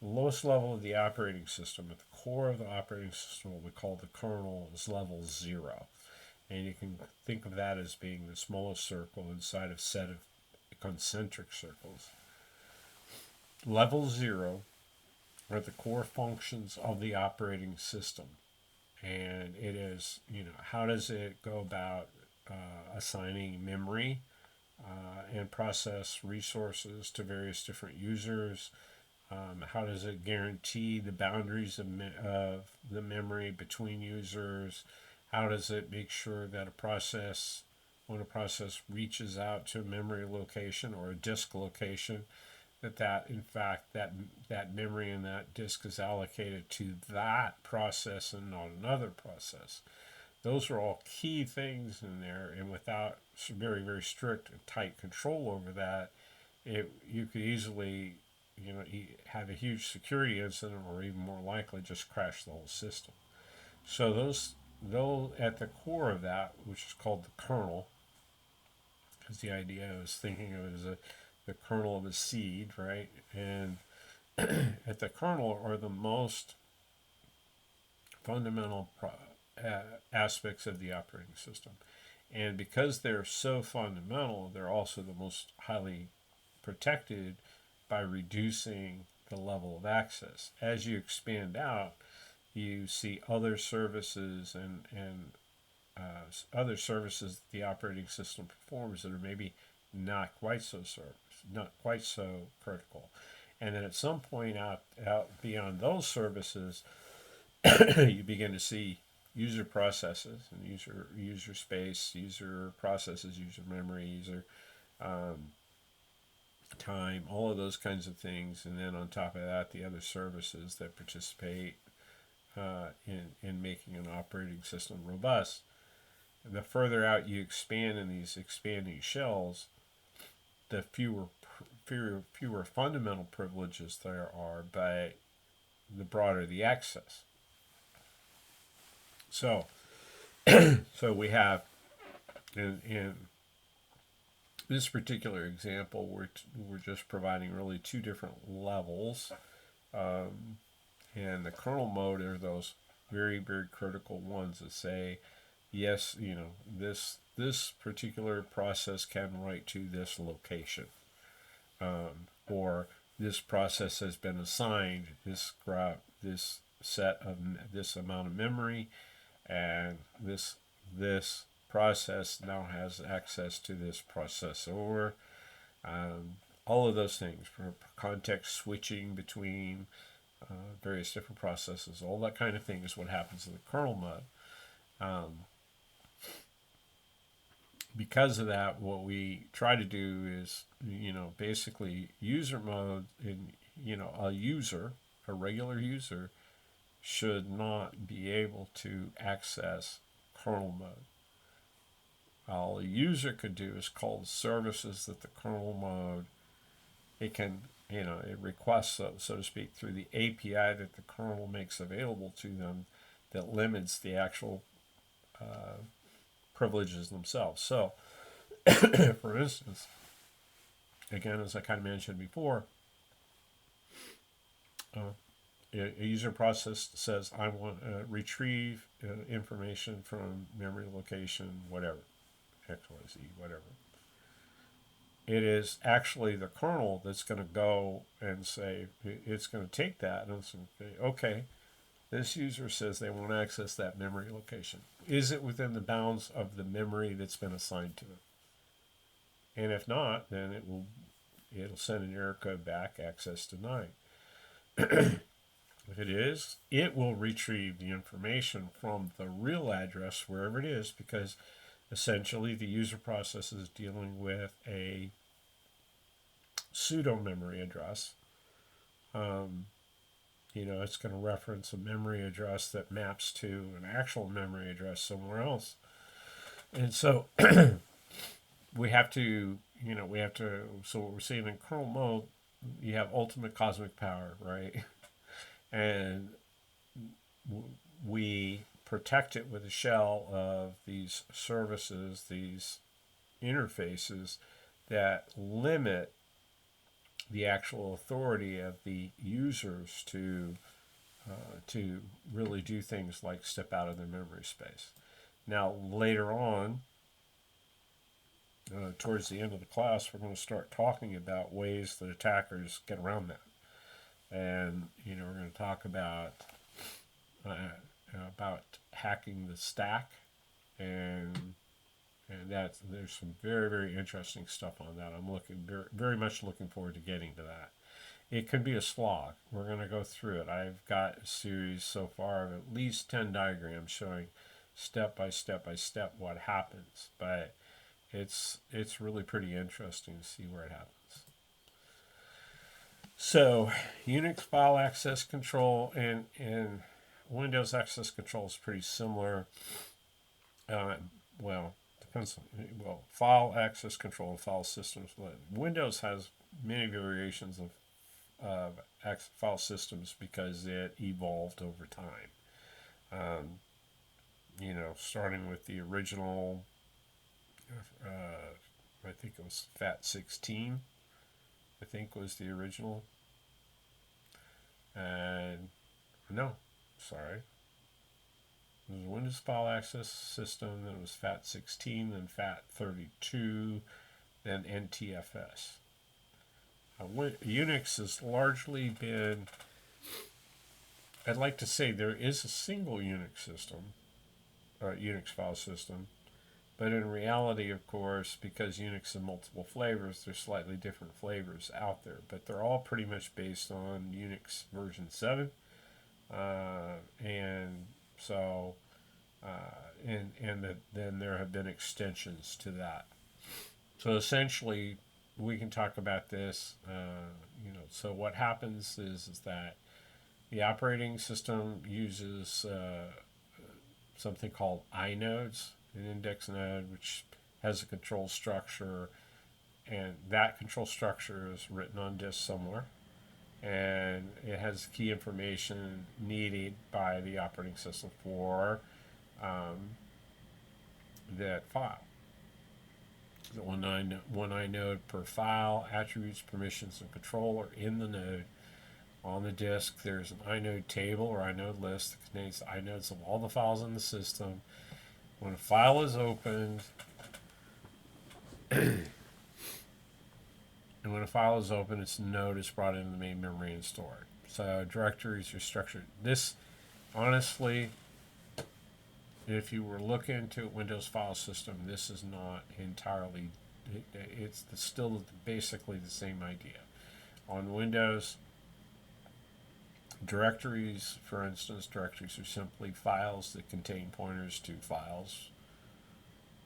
lowest level of the operating system, at the core of the operating system, what we call the kernel is level 0. And you can think of that as being the smallest circle inside a set of concentric circles. Level 0 are the core functions of the operating system. And it is, how does it go about assigning memory and process resources to various different users? How does it guarantee the boundaries of the memory between users? How does it make sure that when a process reaches out to a memory location or a disk location, that in fact that memory and that disk is allocated to that process and not another process? Those are all key things in there, and without some very very strict and tight control over that, you could easily have a huge security incident, or even more likely just crash the whole system. So those at the core of that, which is called the kernel, because the idea is thinking of it as the kernel of a seed, right? And at the kernel are the most fundamental aspects of the operating system. And because they're so fundamental, they're also the most highly protected by reducing the level of access. As you expand out, you see other services and other services that the operating system performs that are maybe not quite so not quite so critical. And then at some point out beyond those services, you begin to see user processes and user space, user processes, user memory, user um, time, all of those kinds of things, and then on top of that, the other services that participate in making an operating system robust. And the further out you expand in these expanding shells, the fewer fundamental privileges there are, but the broader the access. So, so we have in this particular example, we're just providing really two different levels, and the kernel mode are those very very critical ones that say, yes, this particular process can write to this location, or this process has been assigned this set of this amount of memory, and this process now has access to this processor. All of those things for context switching between various different processes, all that kind of thing is what happens in the kernel mode. Because of that, what we try to do is, basically user mode in, a regular user should not be able to access kernel mode. All a user could do is call the services that the kernel mode, it can, it requests, so to speak, through the API that the kernel makes available to them that limits the actual privileges themselves. So, for instance, again, as I kind of mentioned before, a user process says, I want to retrieve information from memory location, whatever, XYZ, whatever. It is actually the kernel that's going to go and say, it's going to take that and say, okay, this user says they want to access that memory location. Is it within the bounds of the memory that's been assigned to it? And if not, then it'll send an error code back, access denied. If it is, it will retrieve the information from the real address wherever it is, because essentially the user process is dealing with a pseudo memory address. Um, it's going to reference a memory address that maps to an actual memory address somewhere else. And so so what we're seeing in kernel mode, you have ultimate cosmic power, right? And we protect it with a shell of these services, these interfaces that limit the actual authority of the users to really do things like step out of their memory space. Now, later on, towards the end of the class, we're going to start talking about ways that attackers get around that. And, we're going to talk about hacking the stack, and there's some very, very interesting stuff on that. I'm very, very much looking forward to getting to that. It could be a slog. We're going to go through it. I've got a series so far of at least 10 diagrams showing step by step by step what happens, but it's really pretty interesting to see where it happens. So Unix file access control and Windows access control is pretty similar. Depends on, file access control and file systems. Windows has many variations of file systems because it evolved over time. Starting with the original, I think it was FAT16, I think was the original. And no, sorry. It was a Windows File Access System, then it was FAT16, then FAT32, then NTFS. Unix has largely been, I'd like to say there is a single Unix system, Unix file system, but in reality, of course, because Unix has multiple flavors, there's slightly different flavors out there, but they're all pretty much based on Unix version 7. And so, then there have been extensions to that. So essentially, we can talk about this. So what happens is that the operating system uses something called inodes, an index node, which has a control structure, and that control structure is written on disk somewhere, and it has key information needed by the operating system for that file. The one inode per file, attributes, permissions, and control are in the node. On the disk, there's an inode table or inode list that contains the inodes of all the files in the system. When a file is opened, its node is brought into the main memory and stored. So directories are structured. This, honestly, if you were looking into a Windows file system, this is not entirely, it's still basically the same idea. On Windows, directories, for instance, directories are simply files that contain pointers to files.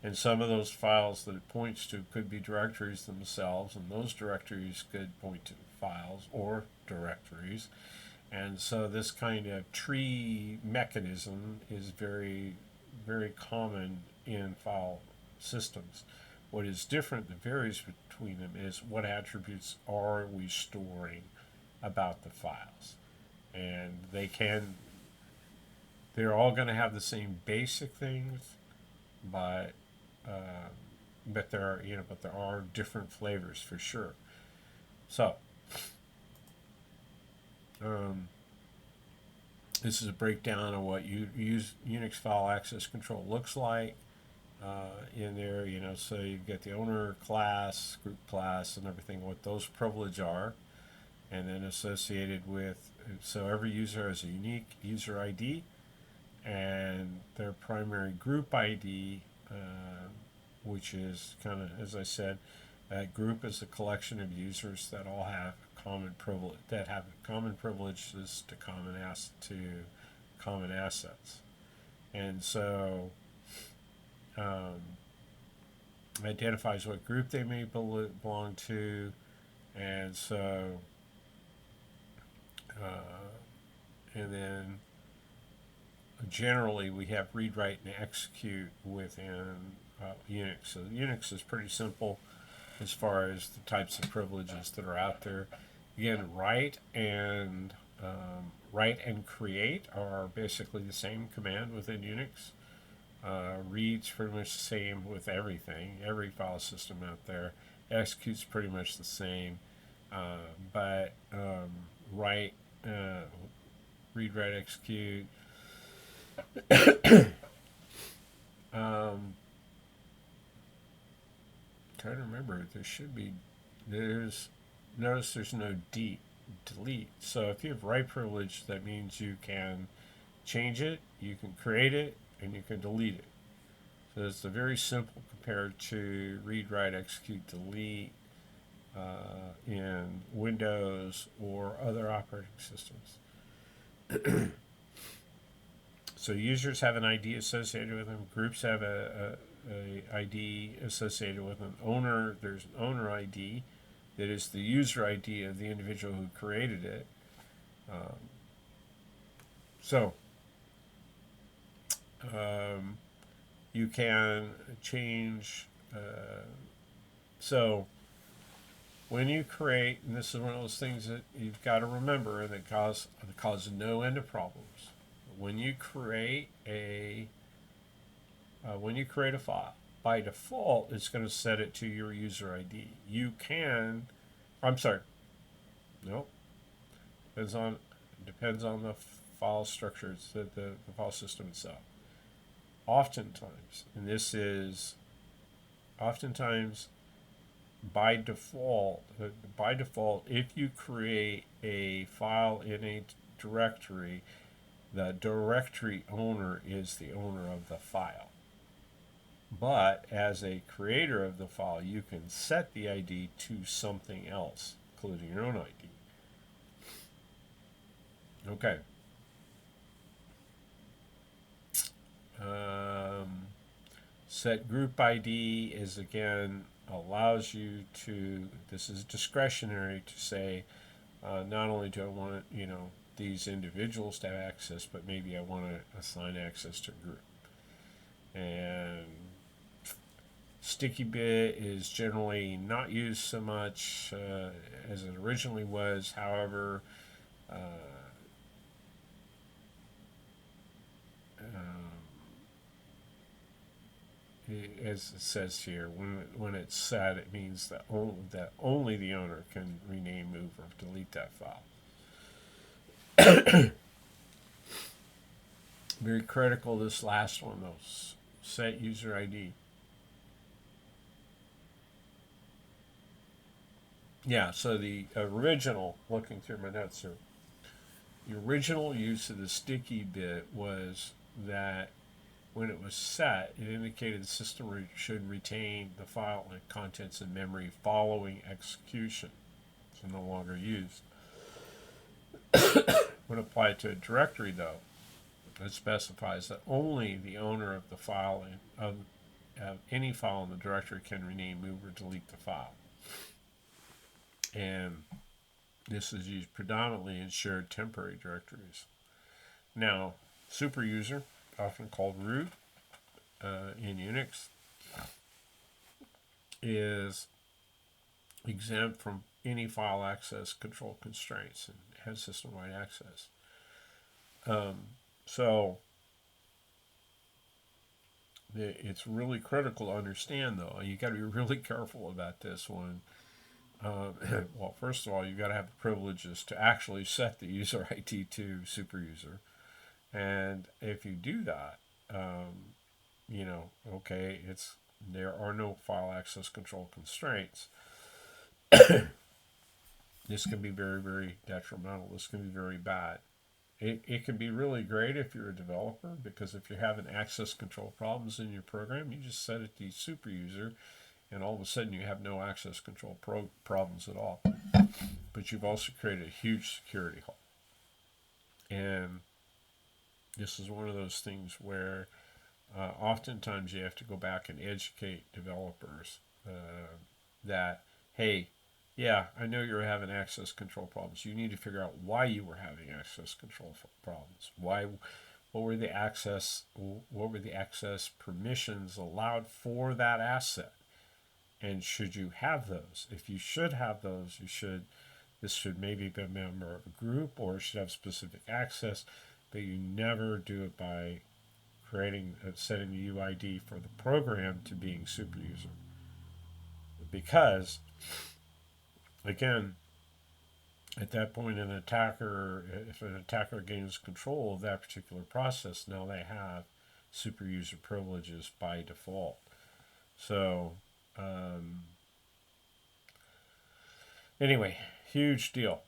And some of those files that it points to could be directories themselves, and those directories could point to files or directories. And so this kind of tree mechanism is very, very common in file systems. What is different that varies between them is what attributes are we storing about the files. And they're all going to have the same basic things, but there are different flavors for sure. So this is a breakdown of what Unix file access control looks like in there. So you get the owner class, group class, and everything, what those privileges are, and then associated with. So every user has a unique user ID and their primary group ID, which is kind of, as I said, that group is a collection of users that all have a common privilege that have common privileges to common assets, and so um, identifies what group they may belong to, and so and then generally we have read, write, and execute within Unix. So Unix is pretty simple as far as the types of privileges that are out there. Again, write and create are basically the same command within Unix. Read's pretty much the same with everything, every file system out there. Execute's pretty much the same, but write, read, write, execute. Trying to remember, notice there's no delete. So if you have write privilege, that means you can change it, you can create it, and you can delete it. So it's very simple compared to read, write, execute, delete in Windows or other operating systems. So users have an ID associated with them. Groups have a ID associated with an owner. There's an owner ID that is the user ID of the individual who created it. You can change. So when you create, and this is one of those things that you've got to remember, and that cause no end of problems. When you create a file, by default, it's going to set it to your user ID. I'm sorry. No. Depends on the file structure, the file system itself. Oftentimes by default, if you create a file in a directory, the directory owner is the owner of the file. But as a creator of the file, you can set the ID to something else, including your own ID. Okay. Set group ID is, again, allows you to, this is discretionary, to say, not only do I want, these individuals to have access, but maybe I want to assign access to a group. And sticky bit is generally not used so much as it originally was. However, as it says here, when it's set, it means that only the owner can rename, move, or delete that file. Very critical, this last one, though. Set user ID. Yeah, so the original, looking through my notes here, the original use of the sticky bit was that when it was set, it indicated the system should retain the file and contents in memory following execution. It's no longer used. When applied to a directory, though, it specifies that only the owner of the file of any file in the directory can rename, move, or delete the file. And this is used predominantly in shared temporary directories. Now, superuser, often called root in Unix, is exempt from any file access control constraints and has system-wide access. So it's really critical to understand, though. You got to be really careful about this one. Well, first of all, you've got to have the privileges to actually set the user ID to superuser. And if you do that, okay, there are no file access control constraints. This can be very, very detrimental. This can be very bad. It can be really great if you're a developer, because if you're having access control problems in your program, you just set it to superuser, and all of a sudden you have no access control problems at all. But you've also created a huge security hole. And this is one of those things where oftentimes you have to go back and educate developers that, hey, yeah, I know you're having access control problems. You need to figure out why you were having access control problems. What were the access permissions allowed for that asset? And should you have those? If you should have those, this should maybe be a member of a group, or it should have specific access, but you never do it by setting the UID for the program to being super user. Because, again, at that point, if an attacker gains control of that particular process, now they have super user privileges by default. So, anyway, huge deal.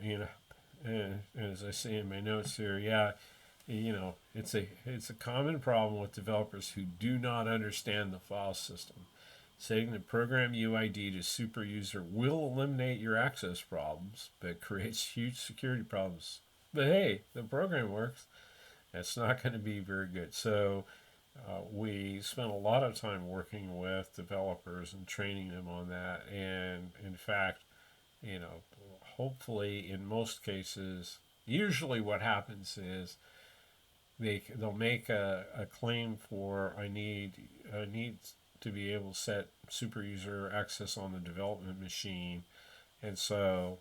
And as I say in my notes here, it's a common problem with developers who do not understand the file system. Setting the program UID to super user will eliminate your access problems, but creates huge security problems. But hey, the program works. That's not going to be very good. So we spent a lot of time working with developers and training them on that. And in fact, hopefully in most cases, usually what happens is they'll make a claim for I need to be able to set super user access on the development machine, and so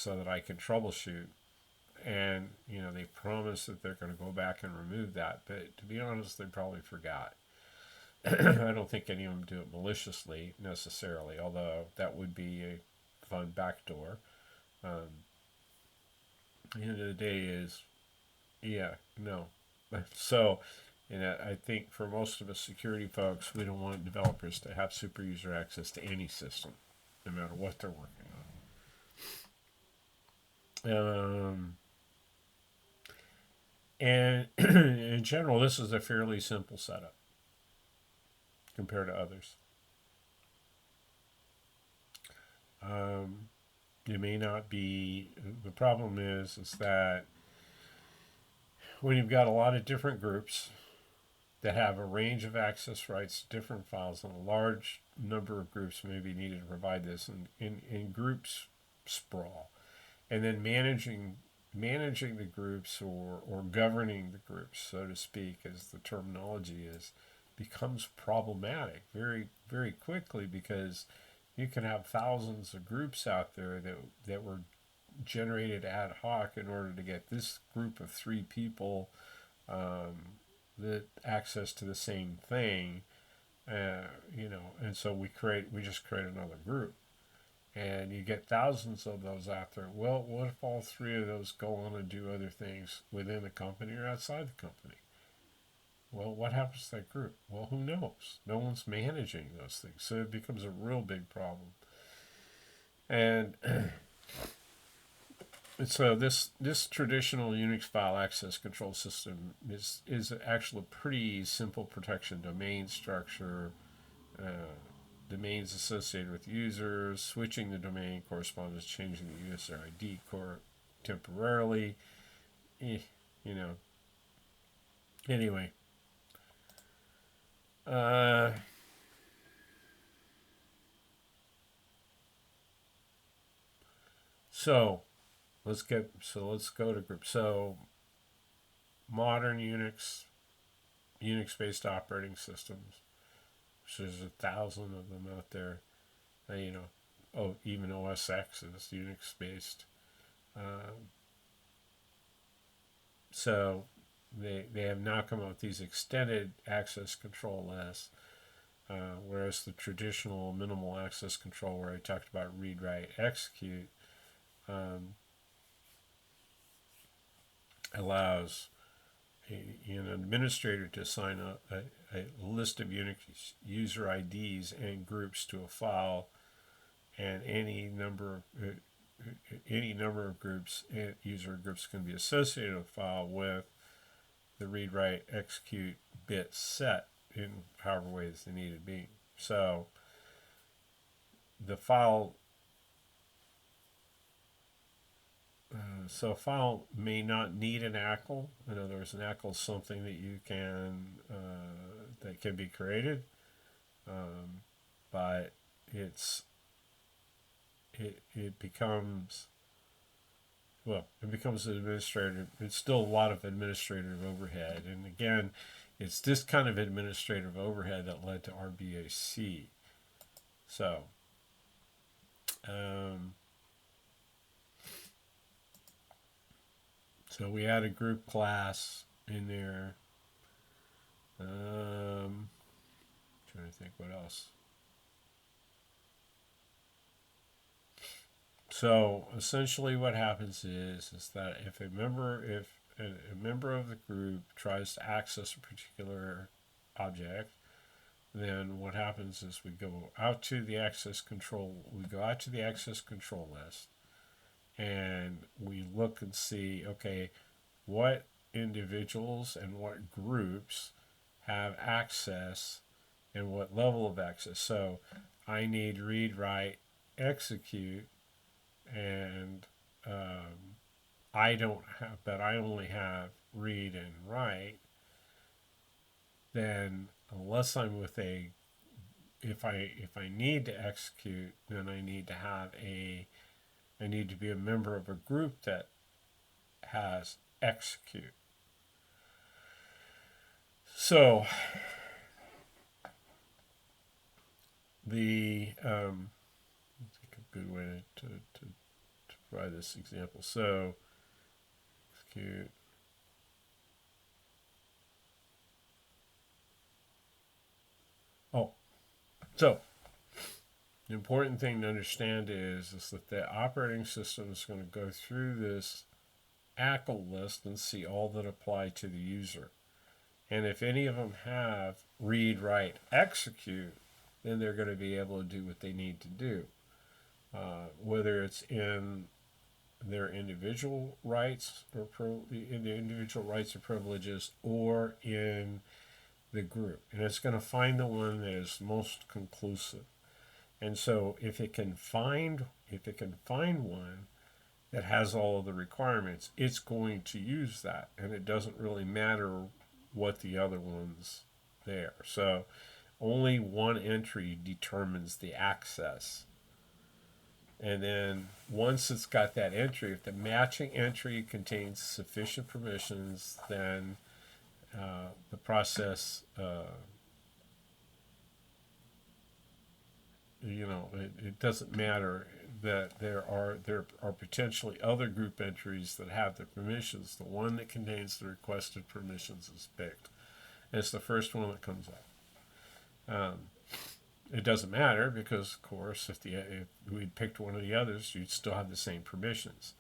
that I can troubleshoot. And they promise that they're going to go back and remove that, but to be honest, they probably forgot. I don't think any of them do it maliciously necessarily, although that would be a fun backdoor. The end of the day is, no. So, I think for most of us security folks, we don't want developers to have super user access to any system, no matter what they're working on. And in general, this is a fairly simple setup compared to others. It may not be. The problem is that when you've got a lot of different groups that have a range of access rights to different files, and a large number of groups may be needed to provide this, and groups sprawl, and then managing the groups or governing the groups, so to speak, as the terminology is, becomes problematic very, very quickly, because you can have thousands of groups out there that were generated ad hoc in order to get this group of 3 people that access to the same thing, and so we just create another group, and you get thousands of those out there. Well, what if all 3 of those go on and do other things within the company or outside the company? Well, what happens to that group? Well, who knows? No one's managing those things, so it becomes a real big problem. And so this traditional Unix file access control system is actually a pretty simple protection domain structure. Domains associated with users, switching the domain corresponds to changing the user ID temporarily. Anyway. So let's go to groups. So modern Unix-based operating systems. So there's 1,000 of them out there. Even OS X is Unix-based. So they have now come up with these extended access control lists, whereas the traditional minimal access control, where I talked about read, write, execute, allows an administrator to assign a list of Unix user IDs and groups to a file, and any number of groups, user groups, can be associated with a file with the read, write, execute bits set in however ways they need to be. So the file, so a file may not need an ACL. In other words, an ACL is something that you can, that can be created, but it's, it becomes, well, it becomes an administrative, it's still a lot of administrative overhead. And again, it's this kind of administrative overhead that led to RBAC. So, so we add a group class in there. Trying to think what else. So essentially, what happens is that if a member of the group tries to access a particular object, then what happens is we go out to the access control. We go out to the access control list, and we look and see, okay, what individuals and what groups have access and what level of access. So I need read, write, execute, and I don't have, but I only have read and write. Then unless I'm with a, if I need to execute, then I need to have I need to be a member of a group that has execute. So the I think a good way to provide this example. So execute. Oh, so the important thing to understand is that the operating system is going to go through this ACL list and see all that apply to the user. And if any of them have read, write, execute, then they're going to be able to do what they need to do. Whether it's in their individual rights or in the individual rights or privileges, or in the group, and it's going to find the one that is most conclusive. And so if it can find one that has all of the requirements, it's going to use that, and it doesn't really matter what the other ones there. So only one entry determines the access. And then once it's got that entry, if the matching entry contains sufficient permissions, then the process, it doesn't matter that there are potentially other group entries that have the permissions. The one that contains the requested permissions is picked. And it's the first one that comes up. It doesn't matter because, of course, if we'd picked one of the others, you'd still have the same permissions.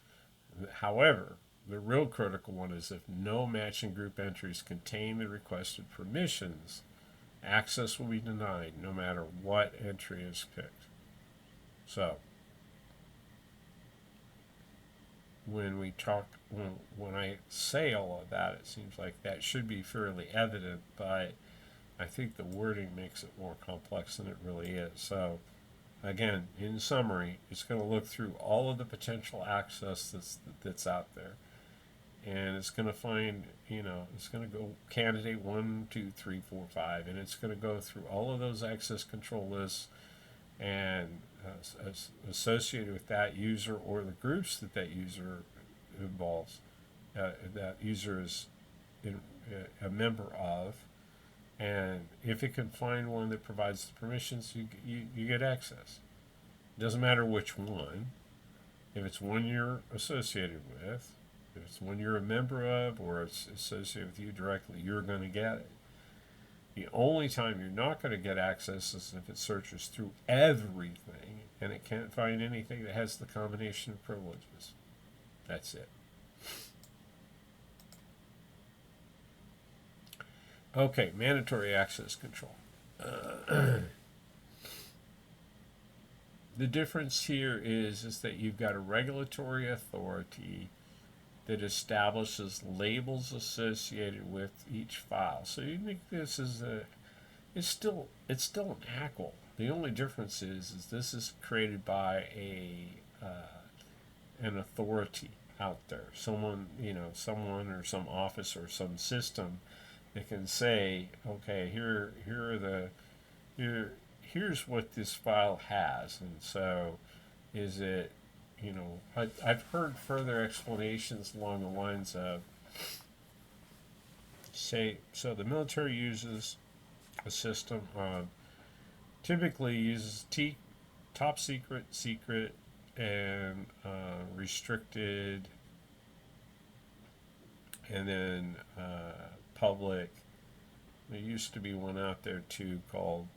However, the real critical one is if no matching group entries contain the requested permissions, access will be denied no matter what entry is picked. So, when I say all of that, it seems like that should be fairly evident, but I think the wording makes it more complex than it really is. So, again, in summary, it's going to look through all of the potential access that's out there. And it's going to find, it's going to go candidate 1, 2, 3, 4, 5, and it's going to go through all of those access control lists and associated with that user or the groups that user involves, that user is a member of. And if it can find one that provides the permissions, you get access. It doesn't matter which one. If it's one you're associated with, if it's one you're a member of, or it's associated with you directly, you're going to get it. The only time you're not going to get access is if it searches through everything and it can't find anything that has the combination of privileges. That's it. Okay, mandatory access control. The difference here is that you've got a regulatory authority that establishes labels associated with each file. So you think this is it's still an ACL. The only difference is this is created by an authority out there, someone, someone or some office or some system that can say, okay, here are the here's what this file has, and so is it, I've heard further explanations along the lines of, say, so the military uses a system of, typically uses top secret, secret, and restricted, and then public. There used to be one out there too called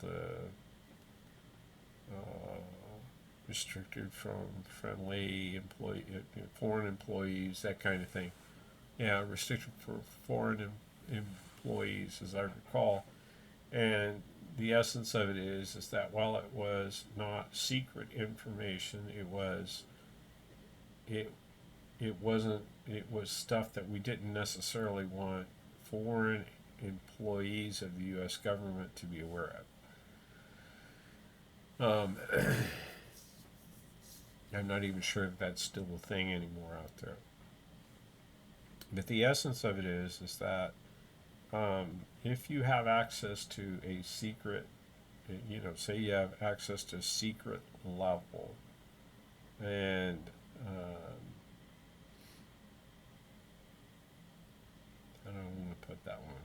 restricted from friendly employee, foreign employees, that kind of thing. Yeah, restricted for foreign employees, as I recall. And the essence of it is that while it was not secret information, it it wasn't it was stuff that we didn't necessarily want foreign employees of the U.S. government to be aware of. I'm not even sure if that's still a thing anymore out there. But the essence of it is that if you have access to a secret, say you have access to a secret level, and I don't want to put that one.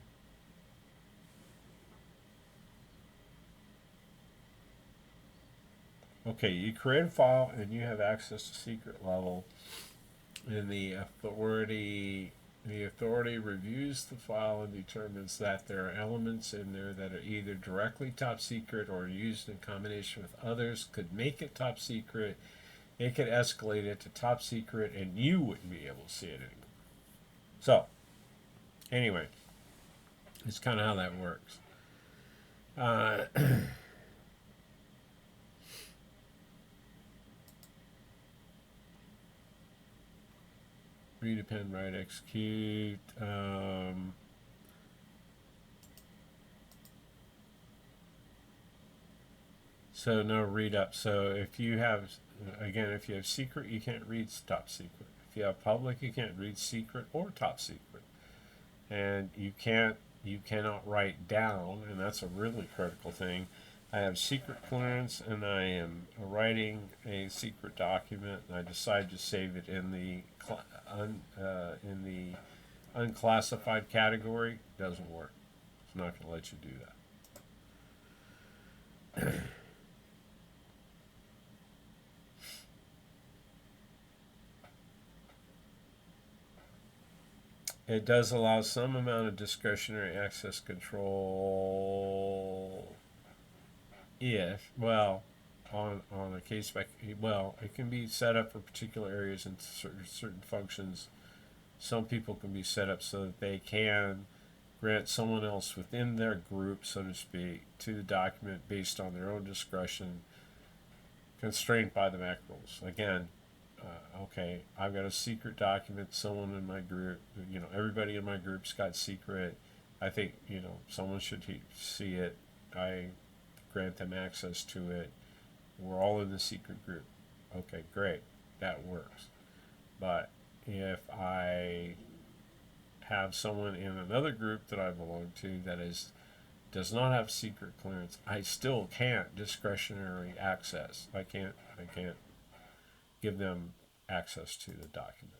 Okay, you create a file and you have access to secret level, and the authority reviews the file and determines that there are elements in there that are either directly top secret or used in combination with others could make it top secret. It could escalate it to top secret, and you wouldn't be able to see it anymore. So, anyway, it's kind of how that works. Read, append, write, execute. So no read up. So if you have secret, you can't read top secret. If you have public, you can't read secret or top secret, and you cannot write down, and that's a really critical thing. I have secret clearance, and I am writing a secret document, and I decide to save it in the unclassified category. Doesn't work. It's not going to let you do that. It does allow some amount of discretionary access control if, well, on a case by, well, it can be set up for particular areas and certain functions. Some people can be set up so that they can grant someone else within their group, so to speak, to the document based on their own discretion, constrained by the MAC rules. Again, okay, I've got a secret document, someone in my group, everybody in my group's got secret. I think, someone should see it. I grant them access to it. We're all in the secret group. Okay, great. That works. But if I have someone in another group that I belong to that does not have secret clearance, I still can't discretionary access. I can't give them access to the document.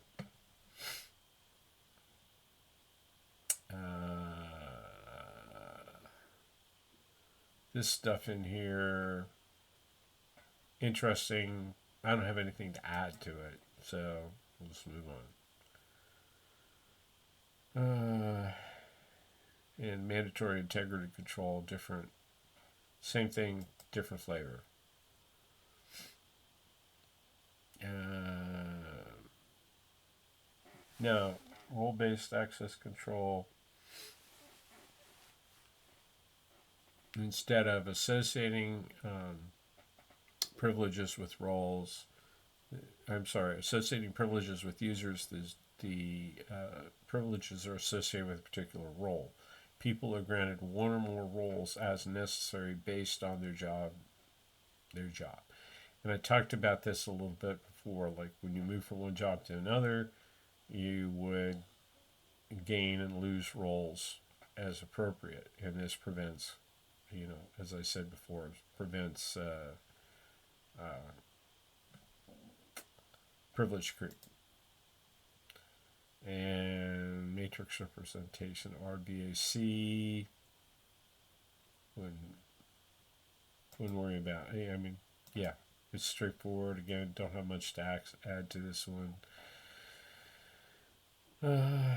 This stuff in here, interesting. I don't have anything to add to it, so we'll just move on. And mandatory integrity control, different, same thing, different flavor. Now, role-based access control, instead of associating privileges with roles, associating privileges with users, the privileges are associated with a particular role. People are granted one or more roles as necessary based on their job their job. And I talked about this a little bit before, like when you move from one job to another, you would gain and lose roles as appropriate, and this prevents, as I said before, prevents uh, privilege creep. And matrix representation, RBAC, wouldn't worry about. I mean, yeah, it's straightforward. Again, don't have much to add to this one. No.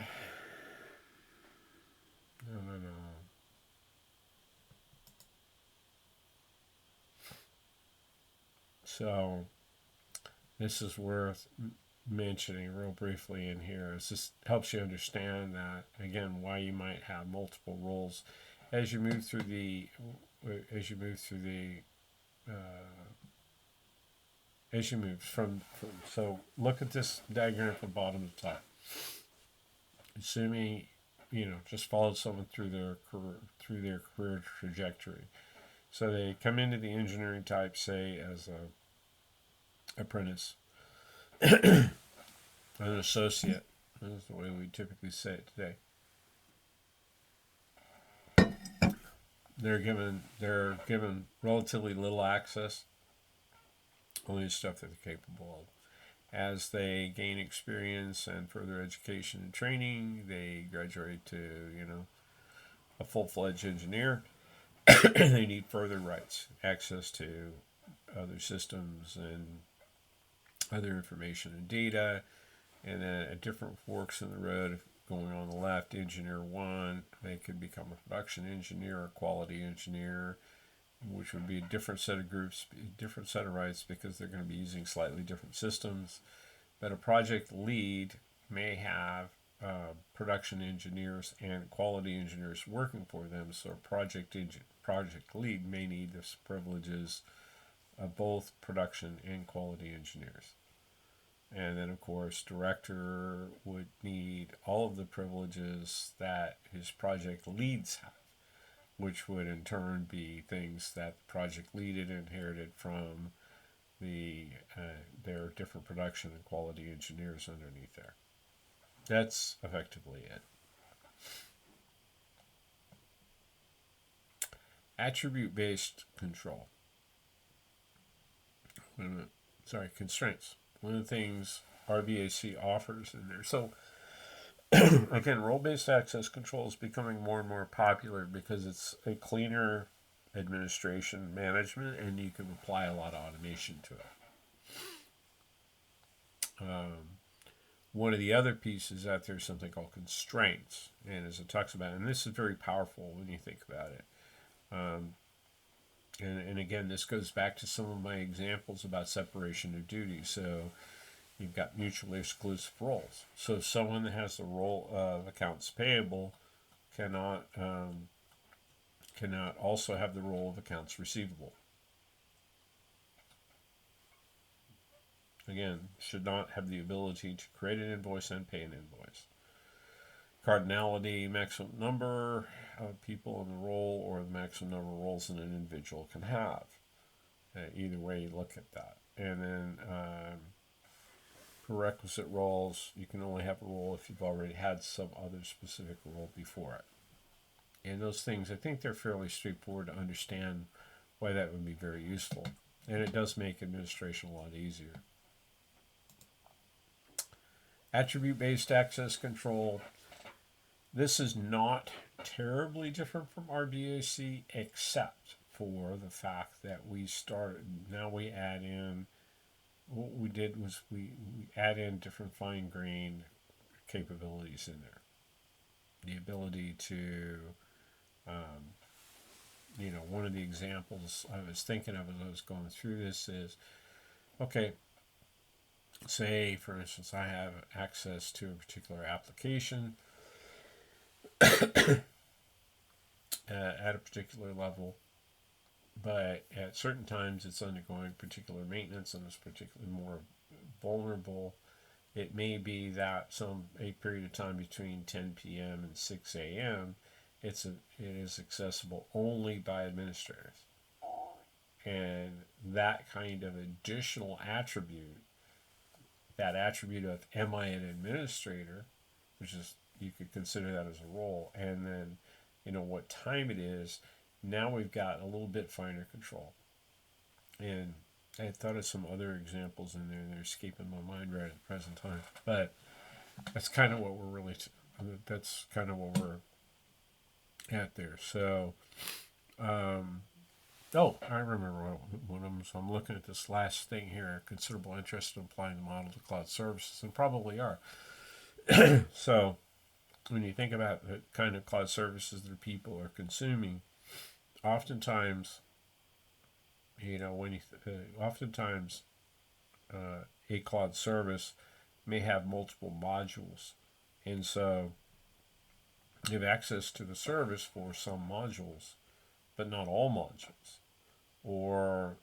So this is worth mentioning real briefly in here. It just helps you understand that, again, why you might have multiple roles as you move through the uh, as you move from. So look at this diagram from bottom to top. Assuming just followed someone through their career trajectory. So they come into the engineering type, say, as a apprentice, an associate. That's the way we typically say it today. They're given relatively little access, only stuff that they're capable of. As they gain experience and further education and training, they graduate to a full-fledged engineer. They need further rights, access to other systems and other information and data, and then at different forks in the road, going on the left, engineer one, they could become a production engineer or quality engineer, which would be a different set of groups, different set of rights, because they're going to be using slightly different systems. But a project lead may have production engineers and quality engineers working for them, so a project lead may need the privileges of both production and quality engineers. And then, of course, director would need all of the privileges that his project leads have, which would in turn be things that the project lead had inherited from their different production and quality engineers underneath there. That's effectively it. Attribute-based control. Constraints. One of the things RBAC offers in there. So, again, role-based access control is becoming more and more popular because it's a cleaner administration management, and you can apply a lot of automation to it. One of the other pieces out there is something called constraints, and as it talks about, and this is very powerful when you think about it. And again, this goes back to some of my examples about separation of duties. So you've got mutually exclusive roles. So someone that has the role of accounts payable cannot also have the role of accounts receivable. Again, should not have the ability to create an invoice and pay an invoice. Cardinality, maximum number of people in the role, or the maximum number of roles an individual can have. Either way you look at that. And then prerequisite roles, you can only have a role if you've already had some other specific role before it. And those things, I think they're fairly straightforward to understand why that would be very useful. And it does make administration a lot easier. Attribute-based access control. This is not terribly different from RBAC, except for the fact that we add in, what we did was we add in different fine-grained capabilities in there. The ability to, one of the examples I was thinking of as I was going through this is, okay, say, for instance, I have access to a particular application at a particular level, but at certain times it's undergoing particular maintenance and it's particularly more vulnerable. It may be that a period of time between 10 p.m. and 6 a.m. it is accessible only by administrators. And that kind of additional attribute, that attribute of am I an administrator, which is, you could consider that as a role, and then what time it is. Now we've got a little bit finer control. And I thought of some other examples in there, and they're escaping my mind right at the present time. But that's kind of what we're really, that's kind of what we're at there. So, oh, I remember one of them. So I'm looking at this last thing here. Considerable interest in applying the model to cloud services, and probably are. So when you think about the kind of cloud services that people are consuming, oftentimes, oftentimes a cloud service may have multiple modules, and so you have access to the service for some modules, but not all modules. Or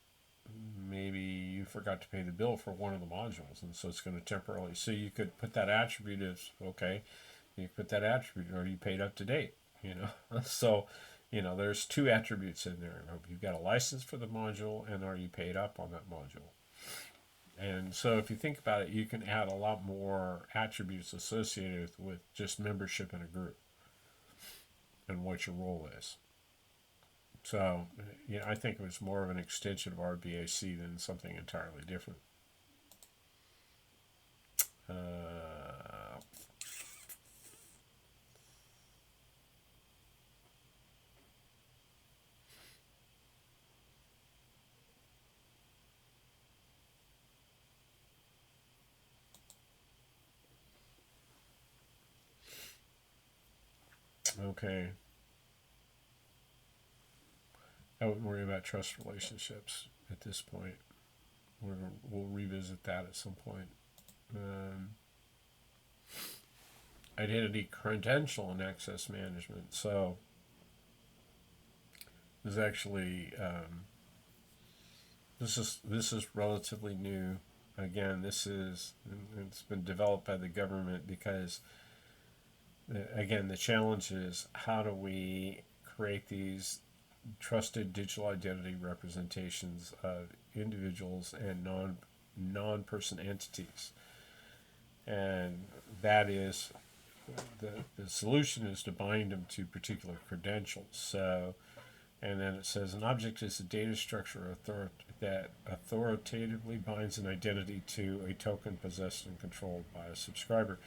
maybe you forgot to pay the bill for one of the modules, and so it's going to temporarily. So you could put that attribute as, okay, you put that attribute, or you paid up to date, So, there's two attributes in there. You've got a license for the module, and are you paid up on that module? And so if you think about it, you can add a lot more attributes associated with just membership in a group and what your role is. So, I think it was more of an extension of RBAC than something entirely different. Okay. I wouldn't worry about trust relationships at this point. We'll revisit that at some point. Identity credential and access management. So there's actually this is relatively new. Again, it's been developed by the government because again, the challenge is, how do we create these trusted digital identity representations of individuals and non-person entities? And that is, the solution is to bind them to particular credentials. So, and then it says an object is a data structure that authoritatively binds an identity to a token possessed and controlled by a subscriber.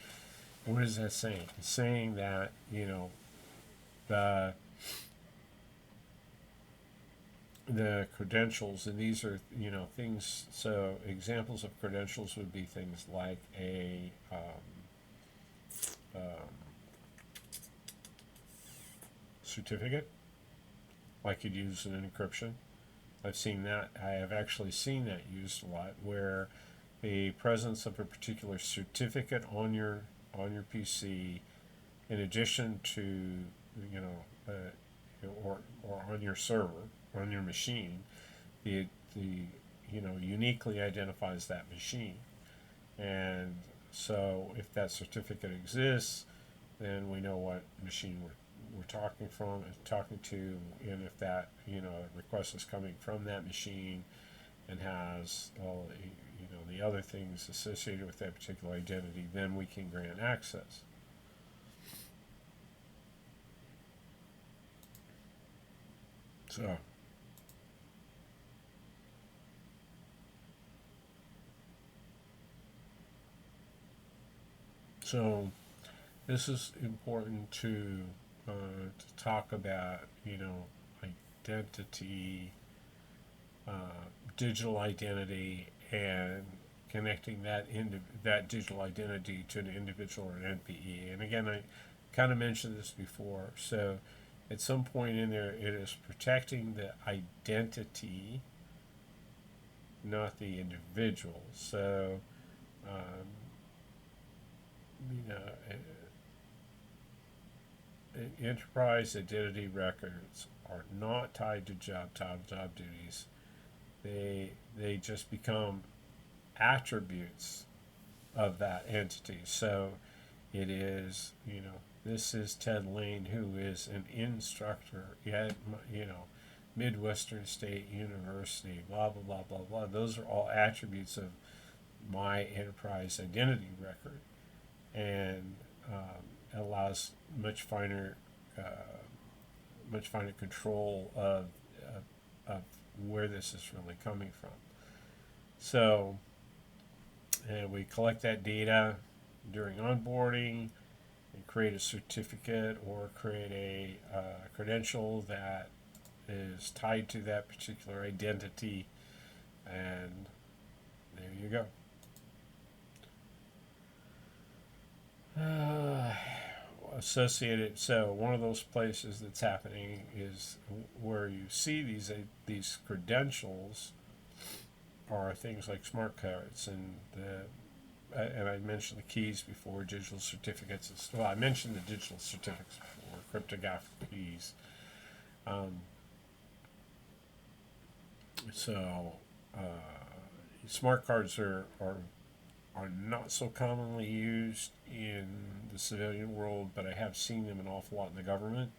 What is that saying? It's saying that, the credentials, and these are, things, so examples of credentials would be things like a certificate, like you'd use in encryption. I have actually seen that used a lot, where the presence of a particular certificate on your PC, in addition to, or on your server, on your machine, the uniquely identifies that machine. And so if that certificate exists, then we know what machine we're talking to, and if that request is coming from that machine and has all the other things associated with that particular identity, then we can grant access. So this is important to talk about, identity, digital identity, and connecting that digital identity to an individual or an NPE. And again, I kind of mentioned this before. So at some point in there, it is protecting the identity, not the individual. So, enterprise identity records are not tied to job duties. They just become attributes of that entity. So it is, this is Ted Lane, who is an instructor. Midwestern State University, blah, blah, blah, blah, blah. Those are all attributes of my enterprise identity record, and allows uh, much finer control of where this is really coming from. So, and we collect that data during onboarding and create a certificate or create a credential that is tied to that particular identity, and there you go. Uh, Associated. So one of those places that's happening is where you see these credentials are things like smart cards and I mentioned the keys before, digital certificates. Well, I mentioned the digital certificates before, cryptographic keys. Um, so uh, smart cards are not so commonly used in the civilian world, but I have seen them an awful lot in the government,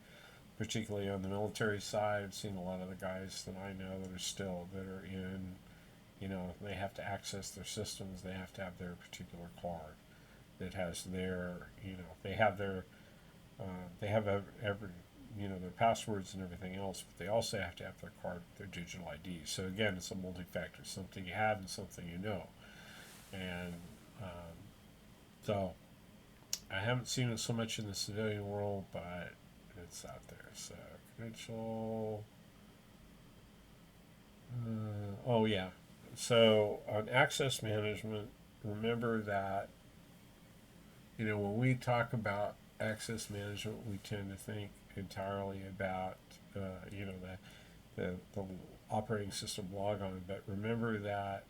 particularly on the military side. I've seen a lot of the guys that I know that are in, they have to access their systems. They have to have their particular card that has they have every, their passwords and everything else, but they also have to have their card, their digital ID. So again, it's a multi-factor, something you have and something you know. And so I haven't seen it so much in the civilian world, but it's out there. So credential. Oh yeah. So on access management, remember that when we talk about access management, we tend to think entirely about the operating system logon. But remember that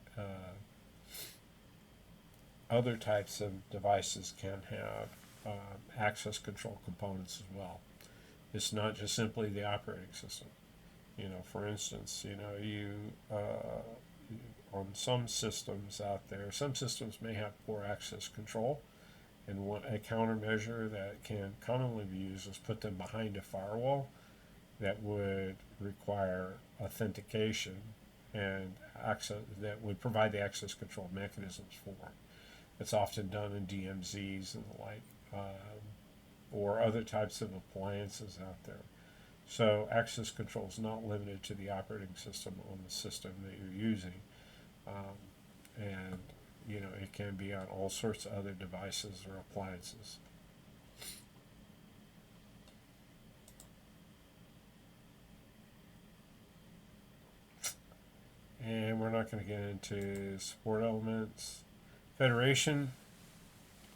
other types of devices can have access control components as well. It's not just simply the operating system. For instance, you on some systems out there, some systems may have poor access control, and a countermeasure that can commonly be used is put them behind a firewall that would require authentication and access that would provide the access control mechanisms for them. It's often done in DMZs and the like, or other types of appliances out there. So access control is not limited to the operating system on the system that you're using, and it can be on all sorts of other devices or appliances. And we're not going to get into support elements. Federation,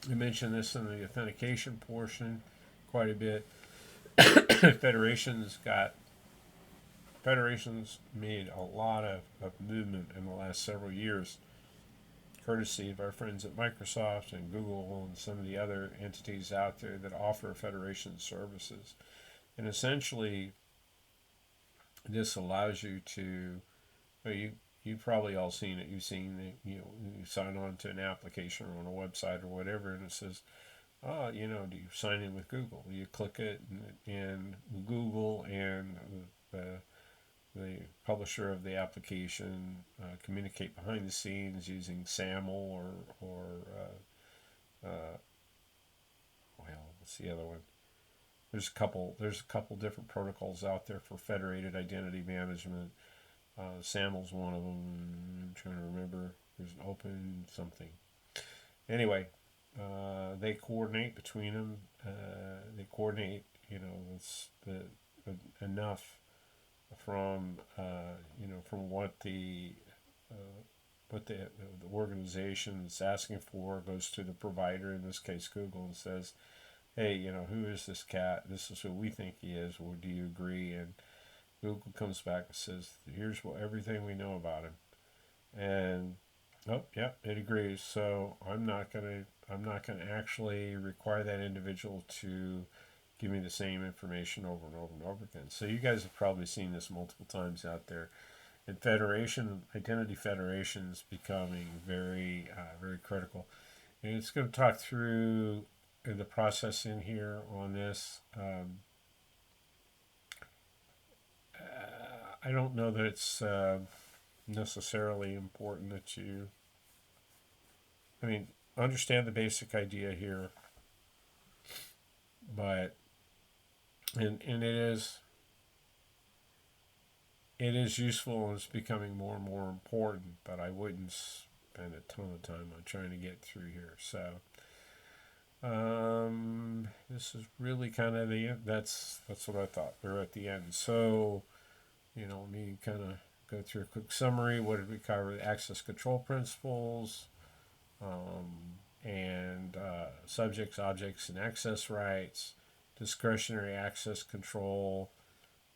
we mentioned this in the authentication portion quite a bit. Federations made a lot of movement in the last several years, courtesy of our friends at Microsoft and Google and some of the other entities out there that offer federation services. And essentially, this allows you to, well, you've probably all seen it. You've seen that you sign on to an application or on a website or whatever, and it says, do you sign in with Google? You click it, and Google and the publisher of the application communicate behind the scenes using SAML or what's the other one? There's a couple different protocols out there for federated identity management. SAML's one of them. I'm trying to remember. There's an open something. Anyway, they coordinate between them. They coordinate, enough from from what the organization is asking for, goes to the provider, in this case Google, and says, hey, who is this cat? This is who we think he is. Or do you agree? And Google comes back and says, here's everything we know about him. And it agrees. So I'm not gonna actually require that individual to give me the same information over and over and over again. So you guys have probably seen this multiple times out there. And identity federation is becoming very, very critical. And it's going to talk through the process in here on this. I don't know that it's necessarily important that you, I mean, understand the basic idea here, but, and it is useful and it's becoming more and more important, but I wouldn't spend a ton of time on trying to get through here. So, this is really kind of the end. That's what I thought. We're at the end. So, let me kind of go through a quick summary. What did we cover? The access control principles, and subjects, objects, and access rights, discretionary access control,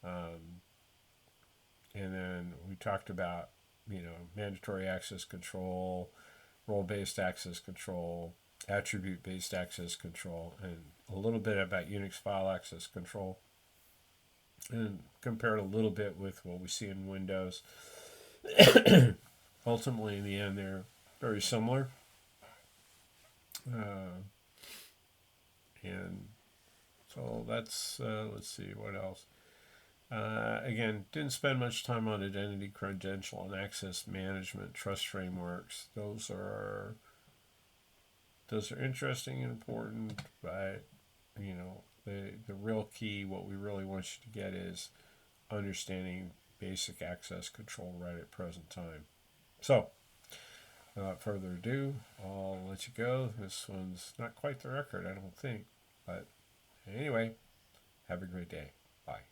and then we talked about mandatory access control, role-based access control, attribute-based access control, and a little bit about Unix file access control, and compared a little bit with what we see in Windows. Ultimately, in the end, they're very similar. And so that's, let's see, what else? Again, didn't spend much time on identity, credential, and access management trust frameworks. Those are interesting and important, but the real key, what we really want you to get, is understanding basic access control right at present time. So, without further ado, I'll let you go. This one's not quite the record, I don't think, but anyway, have a great day. Bye.